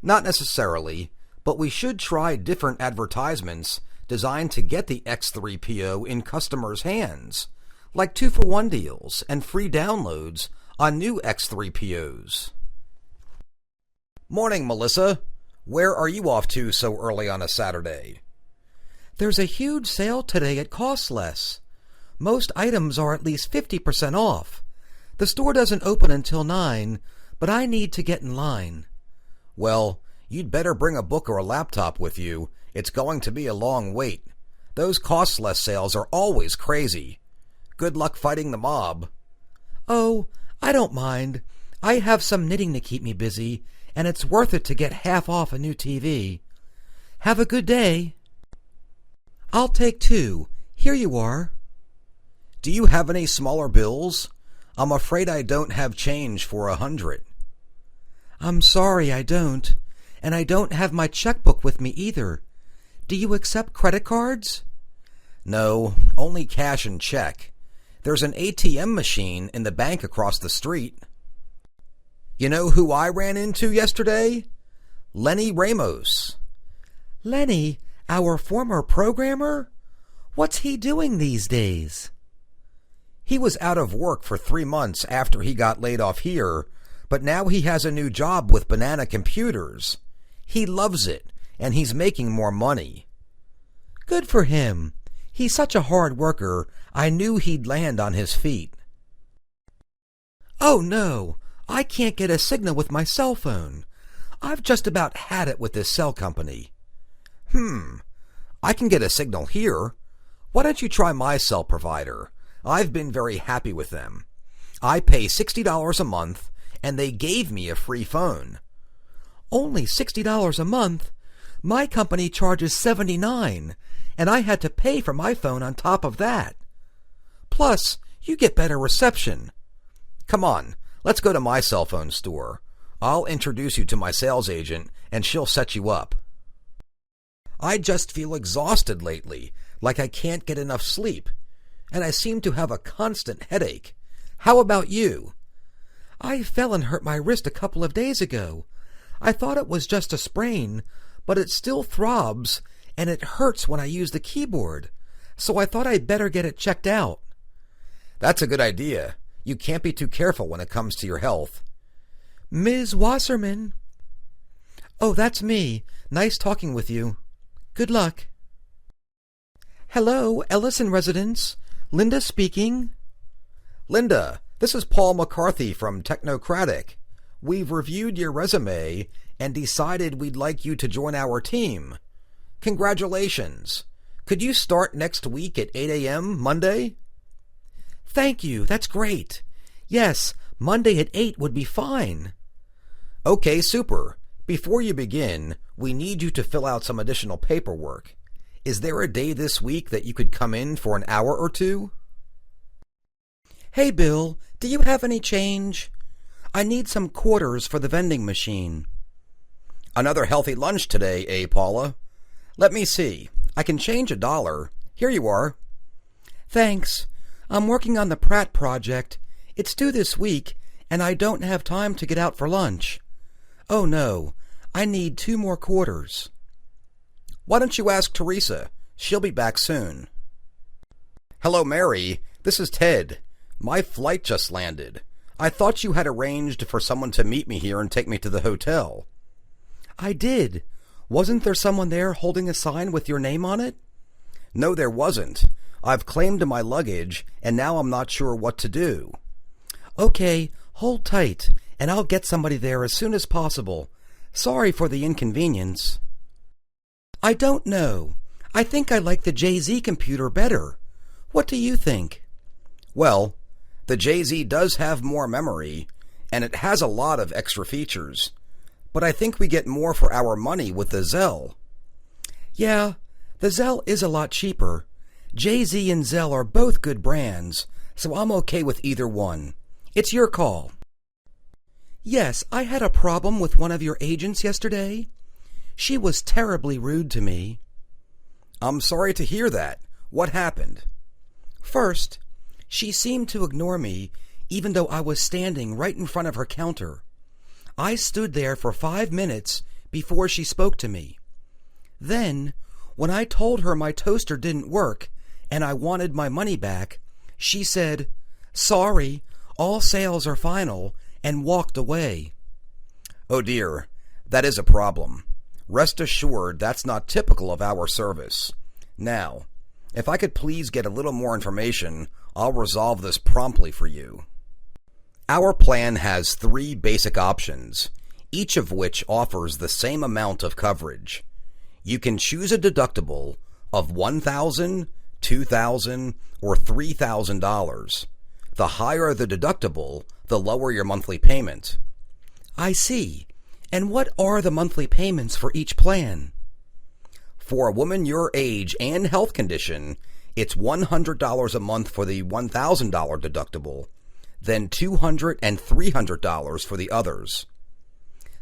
Not necessarily, but we should try different advertisements designed to get the X3PO in customers' hands, like 2-for-1 deals and free downloads on new X3POs. Morning, Melissa. Where are you off to so early on a Saturday? There's a huge sale today at Cost Less. Most items are at least 50% off. The store doesn't open until 9, but I need to get in line. Well, you'd better bring a book or a laptop with you. It's going to be a long wait. Those Cost Less sales are always crazy. Good luck fighting the mob. Oh, I don't mind. I have some knitting to keep me busy, and it's worth it to get half off a new TV. Have a good day. I'll take 2. Here you are. Do you have any smaller bills? I'm afraid I don't have change for 100. I'm sorry, I don't. And I don't have my checkbook with me either. Do you accept credit cards? No, only cash and check. There's an ATM machine in the bank across the street. You know who I ran into yesterday? Lenny Ramos. Lenny, our former programmer? What's he doing these days? He was out of work for 3 months after he got laid off here, but now he has a new job with Banana Computers. He loves it, and he's making more money. Good for him. He's such a hard worker, I knew he'd land on his feet. Oh no, I can't get a signal with my cell phone. I've just about had it with this cell company. I can get a signal here. Why don't you try my cell provider? I've been very happy with them. I pay $60 a month, and they gave me a free phone. Only $60 a month? My company charges $79, and I had to pay for my phone on top of that. Plus, you get better reception. Come on, let's go to my cell phone store. I'll introduce you to my sales agent, and she'll set you up. I just feel exhausted lately, like I can't get enough sleep, and I seem to have a constant headache. How about you? I fell and hurt my wrist a couple of days ago. I thought it was just a sprain, but it still throbs, and it hurts when I use the keyboard, so I thought I'd better get it checked out. That's a good idea. You can't be too careful when it comes to your health. Ms. Wasserman. Oh, that's me. Nice talking with you. Good luck. Hello, Ellison residence. Linda speaking. Linda, this is Paul McCarthy from Technocratic. We've reviewed your resume and decided we'd like you to join our team. Congratulations. Could you start next week at 8 a.m. Monday? Thank you, that's great. Yes, Monday at 8 would be fine. Okay, super. Before you begin, we need you to fill out some additional paperwork. Is there a day this week that you could come in for an hour or two? Hey, Bill, do you have any change? I need some quarters for the vending machine. Another healthy lunch today, eh, Paula? Let me see. I can change $1. Here you are. Thanks. I'm working on the Pratt project. It's due this week, and I don't have time to get out for lunch. Oh, no. I need 2 more quarters. Why don't you ask Teresa? She'll be back soon. Hello, Mary. This is Ted. My flight just landed. I thought you had arranged for someone to meet me here and take me to the hotel. I did. Wasn't there someone there holding a sign with your name on it? No, there wasn't. I've claimed my luggage, and now I'm not sure what to do. Okay, hold tight, and I'll get somebody there as soon as possible. Sorry for the inconvenience. I don't know. I think I like the JZ computer better. What do you think? Well, the JZ does have more memory, and it has a lot of extra features. But I think we get more for our money with the Zell. Yeah, the Zell is a lot cheaper. JZ and Zell are both good brands, so I'm okay with either one. It's your call. Yes, I had a problem with one of your agents yesterday. She was terribly rude to me. I'm sorry to hear that. What happened? First, she seemed to ignore me even though I was standing right in front of her counter. I stood there for 5 minutes before she spoke to me. Then, when I told her my toaster didn't work and I wanted my money back, she said, "Sorry, all sales are final," and walked away. Oh dear, that is a problem. Rest assured that's not typical of our service. Now, if I could please get a little more information, I'll resolve this promptly for you. Our plan has 3 basic options, each of which offers the same amount of coverage. You can choose a deductible of $1,000, $2,000, or $3,000. The higher the deductible, the lower your monthly payment. I see. And what are the monthly payments for each plan? For a woman your age and health condition, it's $100 a month for the $1,000 deductible, then $200 and $300 for the others.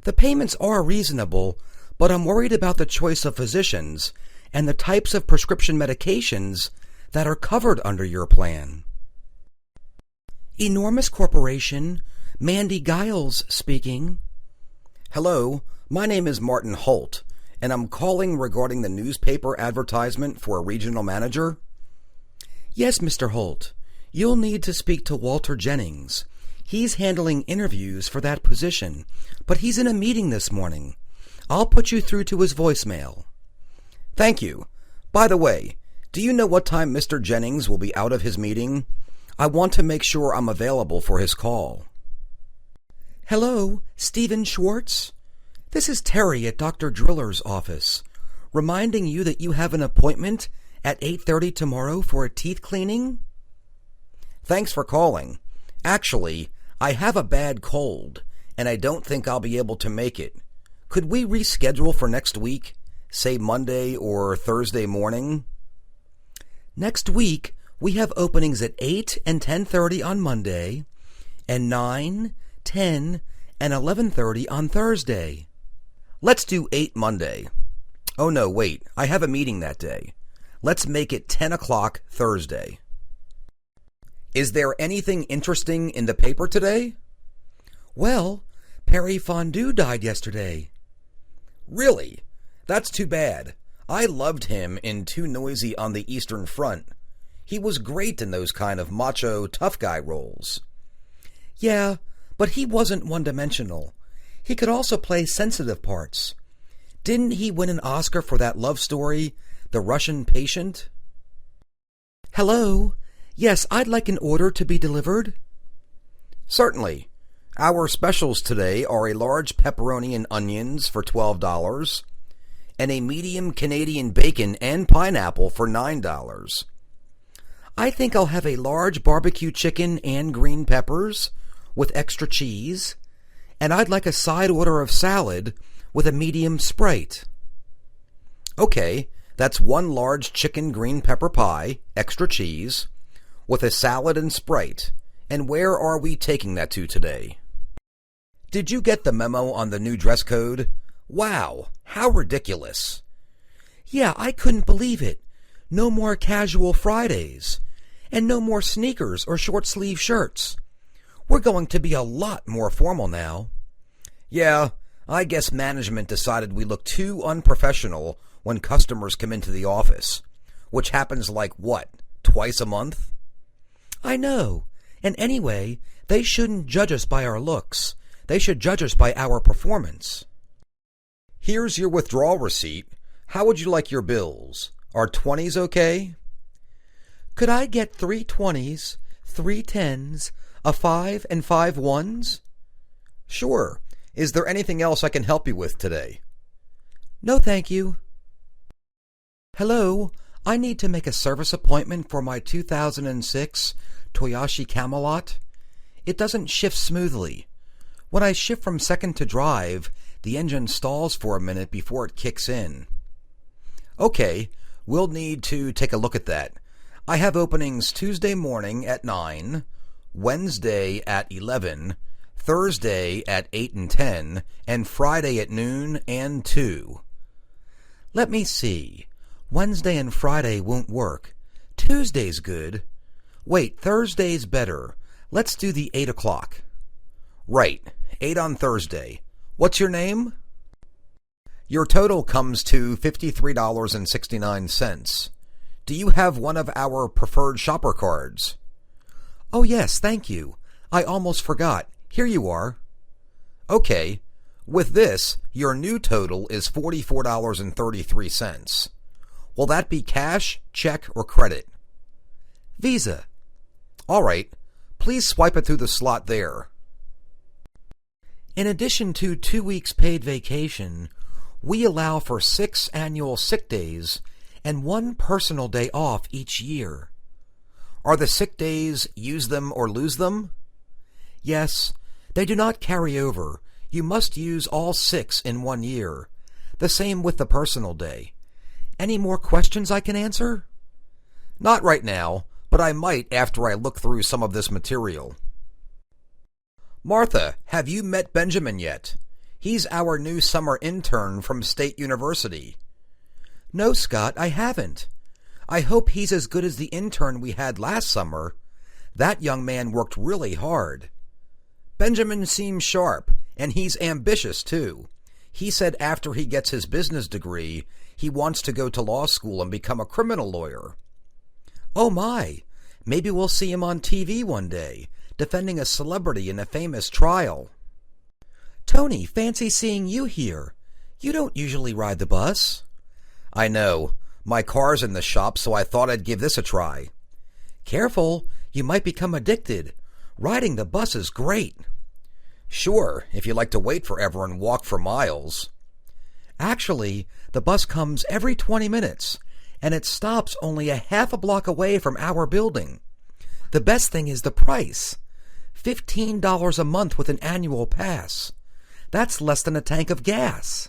The payments are reasonable, but I'm worried about the choice of physicians and the types of prescription medications that are covered under your plan. Enormous Corporation, Mandy Giles speaking. Hello, my name is Martin Holt, and I'm calling regarding the newspaper advertisement for a regional manager. Yes, Mr. Holt. You'll need to speak to Walter Jennings. He's handling interviews for that position, but he's in a meeting this morning. I'll put you through to his voicemail. Thank you. By the way, do you know what time Mr. Jennings will be out of his meeting? I want to make sure I'm available for his call. Hello, Stephen Schwartz? This is Terry at Dr. Driller's office, reminding you that you have an appointment at 8:30 tomorrow for a teeth cleaning? Thanks for calling. Actually, I have a bad cold, and I don't think I'll be able to make it. Could we reschedule for next week, say Monday or Thursday morning? Next week, we have openings at 8 and 10:30 on Monday, and 9, 10, and 11:30 on Thursday. Let's do 8 Monday. Oh no, wait, I have a meeting that day. Let's make it 10 o'clock Thursday. Is there anything interesting in the paper today? Well, Perry Fondue died yesterday. Really? That's too bad. I loved him in Too Noisy on the Eastern Front. He was great in those kind of macho, tough guy roles. Yeah, but he wasn't one-dimensional. He could also play sensitive parts. Didn't he win an Oscar for that love story, The Russian Patient? Hello? Yes, I'd like an order to be delivered. Certainly. Our specials today are a large pepperoni and onions for $12, and a medium Canadian bacon and pineapple for $9. I think I'll have a large barbecue chicken and green peppers with extra cheese, and I'd like a side order of salad with a medium Sprite. Okay, that's 1 large chicken green pepper pie, extra cheese, with a salad and Sprite. And where are we taking that to today? Did you get the memo on the new dress code? Wow, how ridiculous. Yeah, I couldn't believe it. No more casual Fridays. And no more sneakers or short-sleeve shirts. We're going to be a lot more formal now. Yeah, I guess management decided we look too unprofessional when customers come into the office. Which happens like what, twice a month? I know. And anyway, they shouldn't judge us by our looks. They should judge us by our performance. Here's your withdrawal receipt. How would you like your bills? Are 20s okay? Could I get 3 20s, 3 10s, a 5 and 5 1s? Sure. Is there anything else I can help you with today? No, thank you. Hello, I need to make a service appointment for my 2006 Toyoshi Camelot. It doesn't shift smoothly. When I shift from second to drive, the engine stalls for a minute before it kicks in. Okay, we'll need to take a look at that. I have openings Tuesday morning at 9, Wednesday at 11, Thursday at 8 and 10, and Friday at noon and 2. Let me see. Wednesday and Friday won't work. Tuesday's good. Wait, Thursday's better. Let's do the 8 o'clock. Right, 8 on Thursday. What's your name? Your total comes to $53.69. Do you have one of our preferred shopper cards? Oh yes, thank you. I almost forgot. Here you are. Okay. With this, your new total is $44.33. Will that be cash, check, or credit? Visa. All right. Please swipe it through the slot there. In addition to 2 weeks paid vacation, we allow for 6 annual sick days and 1 personal day off each year. Are the sick days use them or lose them? Yes, they do not carry over. You must use all 6 in 1 year. The same with the personal day. Any more questions I can answer? Not right now, but I might after I look through some of this material. Martha, have you met Benjamin yet? He's our new summer intern from State University. No, Scott, I haven't. I hope he's as good as the intern we had last summer. That young man worked really hard. Benjamin seems sharp, and he's ambitious, too. He said after he gets his business degree, he wants to go to law school and become a criminal lawyer. Oh my, maybe we'll see him on TV one day, defending a celebrity in a famous trial. Tony, fancy seeing you here. You don't usually ride the bus. I know. My car's in the shop, so I thought I'd give this a try. Careful, you might become addicted. Riding the bus is great. Sure, if you like to wait forever and walk for miles. Actually, the bus comes every 20 minutes, and it stops only a half a block away from our building. The best thing is the price. $15 a month with an annual pass. That's less than a tank of gas.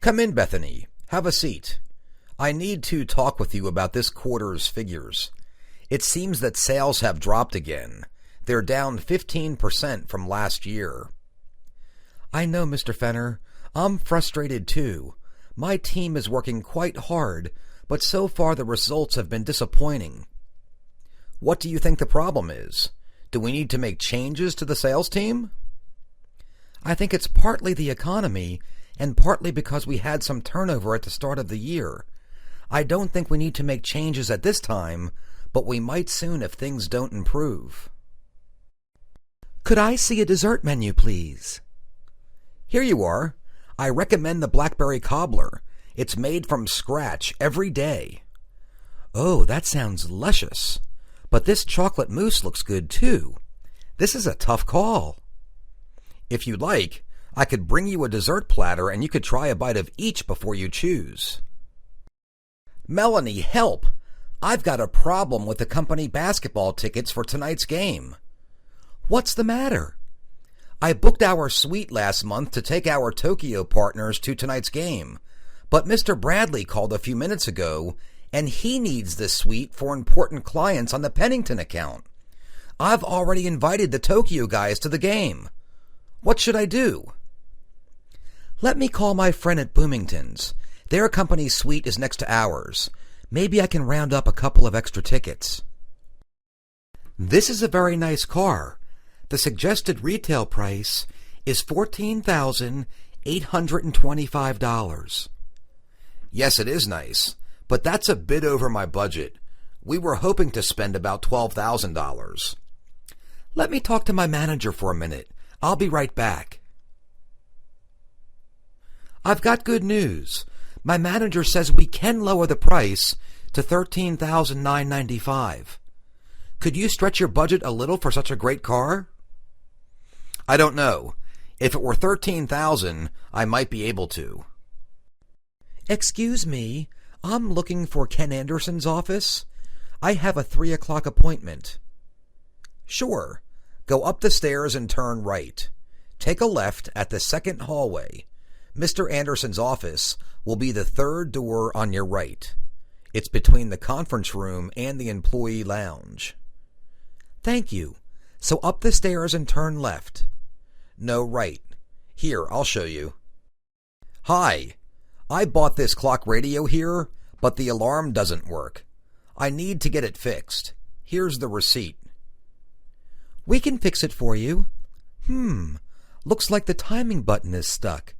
Come in, Bethany. Have a seat. I need to talk with you about this quarter's figures. It seems that sales have dropped again. They're down 15% from last year. I know, Mr. Fenner. I'm frustrated too. My team is working quite hard, but so far the results have been disappointing. What do you think the problem is? Do we need to make changes to the sales team? I think it's partly the economy and partly because we had some turnover at the start of the year. I don't think we need to make changes at this time, but we might soon if things don't improve. Could I see a dessert menu, please? Here you are. I recommend the blackberry cobbler. It's made from scratch every day. Oh, that sounds luscious. But this chocolate mousse looks good too. This is a tough call. If you like, I could bring you a dessert platter and you could try a bite of each before you choose. Melanie, help! I've got a problem with the company basketball tickets for tonight's game. What's the matter? I booked our suite last month to take our Tokyo partners to tonight's game, but Mr. Bradley called a few minutes ago, and he needs this suite for important clients on the Pennington account. I've already invited the Tokyo guys to the game. What should I do? Let me call my friend at Bloomington's. Their company suite is next to ours. Maybe I can round up a couple of extra tickets. This is a very nice car. The suggested retail price is $14,825. Yes, it is nice, but that's a bit over my budget. We were hoping to spend about $12,000. Let me talk to my manager for a minute. I'll be right back. I've got good news. My manager says we can lower the price to $13,995. Could you stretch your budget a little for such a great car? I don't know. If it were $13,000, I might be able to. Excuse me, I'm looking for Ken Anderson's office. I have a 3 o'clock appointment. Sure. Go up the stairs and turn right. Take a left at the second hallway. Mr. Anderson's office will be the third door on your right. It's between the conference room and the employee lounge. Thank you. So up the stairs and turn left. No, right. Here, I'll show you. Hi. I bought this clock radio here, but the alarm doesn't work. I need to get it fixed. Here's the receipt. We can fix it for you. Looks like the timing button is stuck.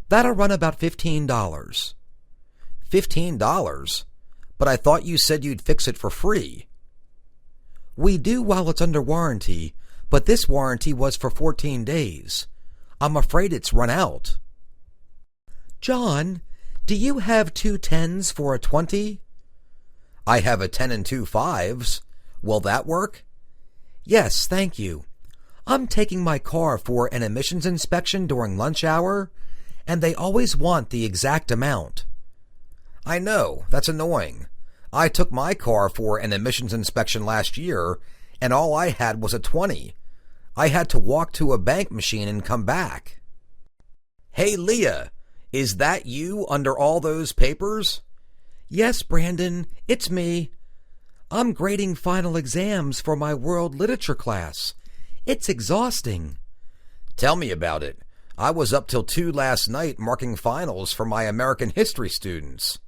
That'll run about $15. $15? But I thought you said you'd fix it for free. We do while it's under warranty, but this warranty was for 14 days. I'm afraid it's run out. John, do you have 2 10s for a 20? I have a 10 and 2 5s. Will that work? Yes, thank you. I'm taking my car for an emissions inspection during lunch hour, and they always want the exact amount. I know, that's annoying. I took my car for an emissions inspection last year, and all I had was a 20. I had to walk to a bank machine and come back. Hey, Leah, is that you under all those papers? Yes, Brandon, it's me. I'm grading final exams for my world literature class. It's exhausting. Tell me about it. I was up till 2 last night marking finals for my American history students.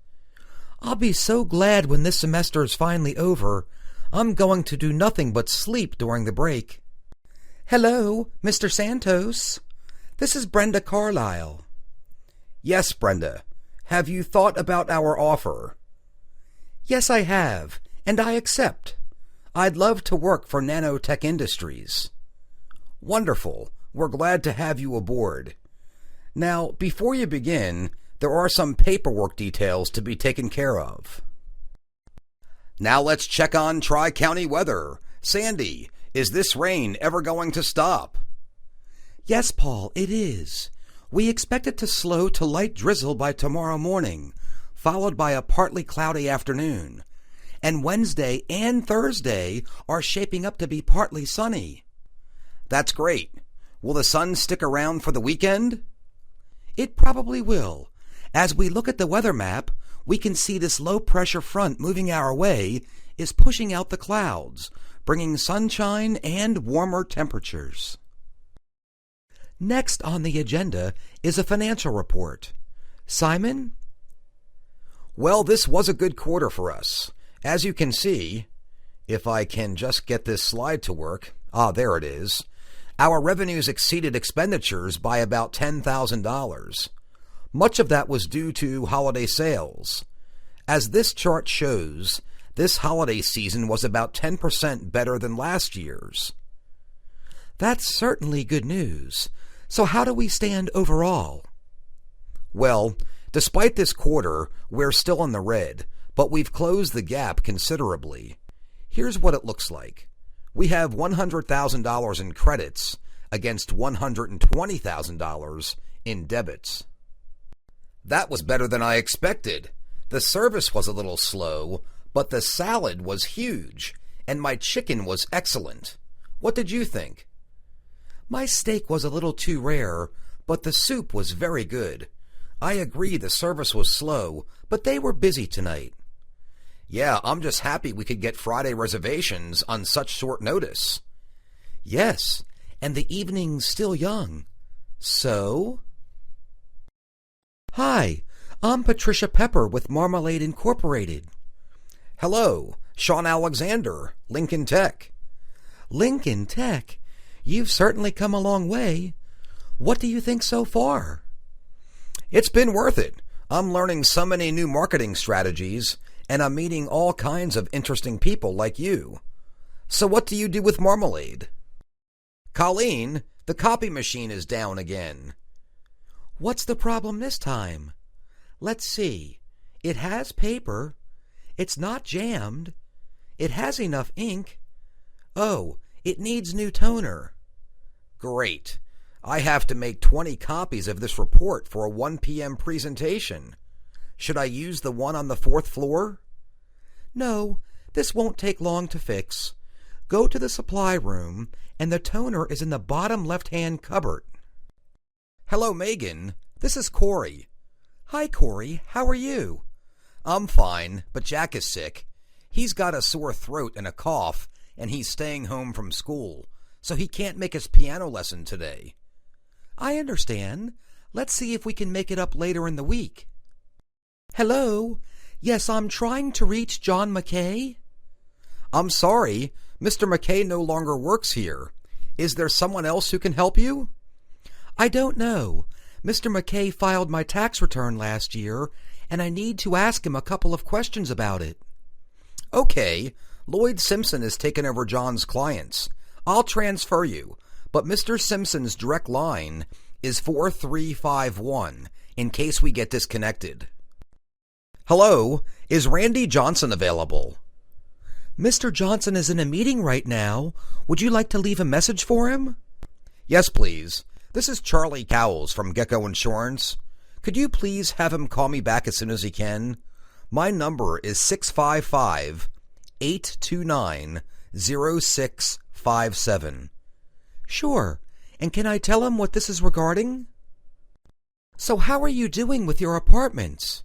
I'll be so glad when this semester is finally over. I'm going to do nothing but sleep during the break. Hello, Mr. Santos. This is Brenda Carlisle. Yes, Brenda. Have you thought about our offer? Yes, I have, and I accept. I'd love to work for Nanotech Industries. Wonderful. We're glad to have you aboard. Now, before you begin, there are some paperwork details to be taken care of. Now let's check on Tri-County weather. Sandy, is this rain ever going to stop? Yes, Paul, it is. We expect it to slow to light drizzle by tomorrow morning, followed by a partly cloudy afternoon. And Wednesday and Thursday are shaping up to be partly sunny. That's great. Will the sun stick around for the weekend? It probably will. As we look at the weather map, we can see this low-pressure front moving our way is pushing out the clouds, bringing sunshine and warmer temperatures. Next on the agenda is a financial report. Simon? Well, this was a good quarter for us. As you can see, if I can just get this slide to work, there it is, our revenues exceeded expenditures by about $10,000. Much of that was due to holiday sales. As this chart shows, this holiday season was about 10% better than last year's. That's certainly good news. So how do we stand overall? Well, despite this quarter, we're still in the red, but we've closed the gap considerably. Here's what it looks like. We have $100,000 in credits against $120,000 in debits. That was better than I expected. The service was a little slow, but the salad was huge, and my chicken was excellent. What did you think? My steak was a little too rare, but the soup was very good. I agree the service was slow, but they were busy tonight. Yeah, I'm just happy we could get Friday reservations on such short notice. Yes, and the evening's still young. So? Hi, I'm Patricia Pepper with Marmalade Incorporated. Hello, Sean Alexander, Lincoln Tech. Lincoln Tech? You've certainly come a long way. What do you think so far? It's been worth it. I'm learning so many new marketing strategies, and I'm meeting all kinds of interesting people like you. So what do you do with Marmalade? Colleen, the copy machine is down again. What's the problem this time? Let's see. It has paper. It's not jammed. It has enough ink. Oh, it needs new toner. Great. I have to make 20 copies of this report for a 1 p.m. presentation. Should I use the one on the 4th floor? No, this won't take long to fix. Go to the supply room, and the toner is in the bottom left-hand cupboard. Hello, Megan. This is Corey. Hi, Corey. How are you? I'm fine, but Jack is sick. He's got a sore throat and a cough, and he's staying home from school, so he can't make his piano lesson today. I understand. Let's see if we can make it up later in the week. Hello? Yes, I'm trying to reach John McKay. I'm sorry, Mr. McKay no longer works here. Is there someone else who can help you? I don't know. Mr. McKay filed my tax return last year, and I need to ask him a couple of questions about it. Okay, Lloyd Simpson has taken over John's clients. I'll transfer you, but Mr. Simpson's direct line is 4351 in case we get disconnected. Hello, is Randy Johnson available? Mr. Johnson is in a meeting right now. Would you like to leave a message for him? Yes, please. This is Charlie Cowles from Gecko Insurance. Could you please have him call me back as soon as he can? My number is 655-829-0657. Sure. And can I tell him what this is regarding? So how are you doing with your apartments?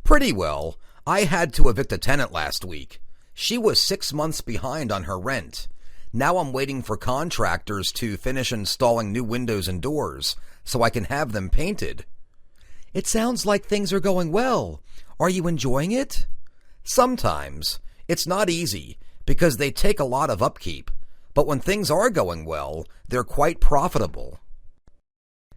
Pretty well. I had to evict a tenant last week. She was 6 months behind on her rent. Now I'm waiting for contractors to finish installing new windows and doors so I can have them painted. It sounds like things are going well. Are you enjoying it? Sometimes. It's not easy because they take a lot of upkeep, but when things are going well, they're quite profitable.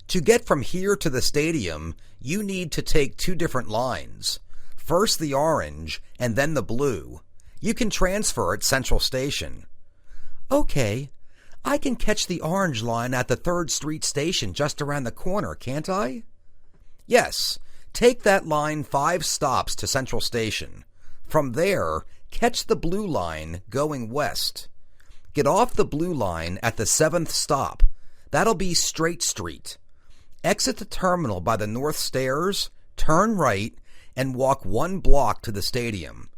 To get from here to the stadium, you need to take 2 different lines. First the orange and then the blue. You can transfer at Central Station. Okay, I can catch the orange line at the 3rd Street station just around the corner, can't I? Yes, take that line 5 stops to Central Station. From there, catch the blue line going west. Get off the blue line at the 7th stop. That'll be Straight Street. Exit the terminal by the north stairs, turn right, and walk 1 block to the stadium.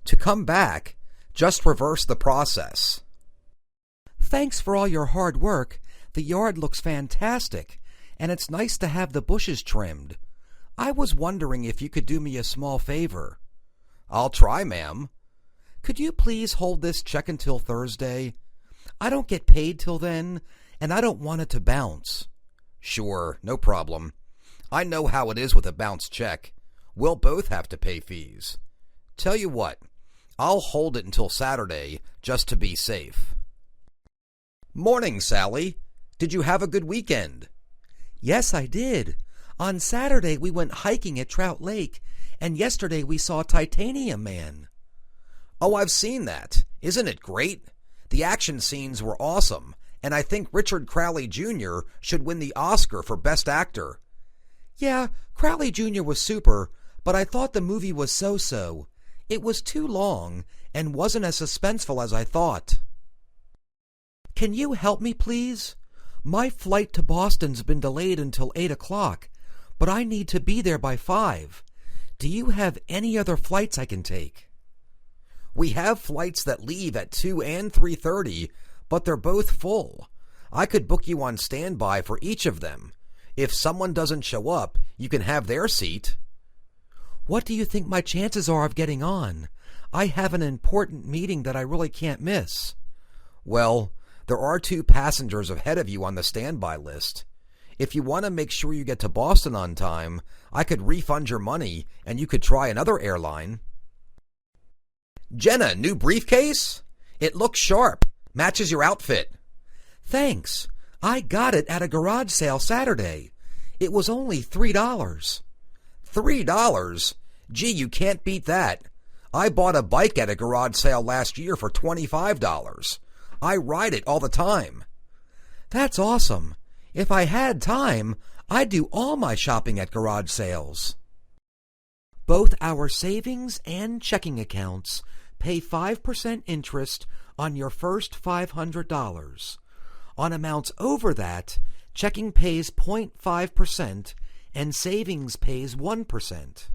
To come back, just reverse the process. Thanks for all your hard work. The yard looks fantastic, and it's nice to have the bushes trimmed. I was wondering if you could do me a small favor. I'll try, ma'am. Could you please hold this check until Thursday? I don't get paid till then, and I don't want it to bounce. Sure, no problem. I know how it is with a bounced check. We'll both have to pay fees. Tell you what, I'll hold it until Saturday just to be safe. Morning, Sally. Did you have a good weekend? Yes, I did. On Saturday we went hiking at Trout Lake, and yesterday we saw Titanium Man. Oh, I've seen that. Isn't it great? The action scenes were awesome, and I think Richard Crowley Jr. should win the Oscar for Best Actor. Yeah, Crowley Jr. was super, but I thought the movie was so-so. It was too long and wasn't as suspenseful as I thought. Can you help me, please? My flight to Boston's been delayed until 8 o'clock, but I need to be there by 5. Do you have any other flights I can take? We have flights that leave at 2 and 3:30, but they're both full. I could book you on standby for each of them. If someone doesn't show up, you can have their seat. What do you think my chances are of getting on? I have an important meeting that I really can't miss. Well, there are 2 passengers ahead of you on the standby list. If you want to make sure you get to Boston on time, I could refund your money and you could try another airline. Jenna, new briefcase? It looks sharp. Matches your outfit. Thanks. I got it at a garage sale Saturday. It was only $3. $3? Gee, you can't beat that. I bought a bike at a garage sale last year for $25. I ride it all the time. That's awesome. If I had time, I'd do all my shopping at garage sales. Both our savings and checking accounts pay 5% interest on your first $500. On amounts over that, checking pays 0.5% and savings pays 1%.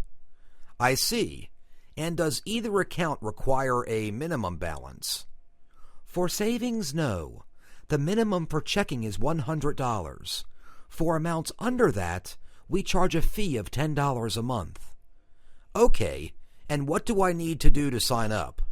I see. And does either account require a minimum balance? For savings, no. The minimum for checking is $100. For amounts under that, we charge a fee of $10 a month. Okay, And what do I need to do to sign up?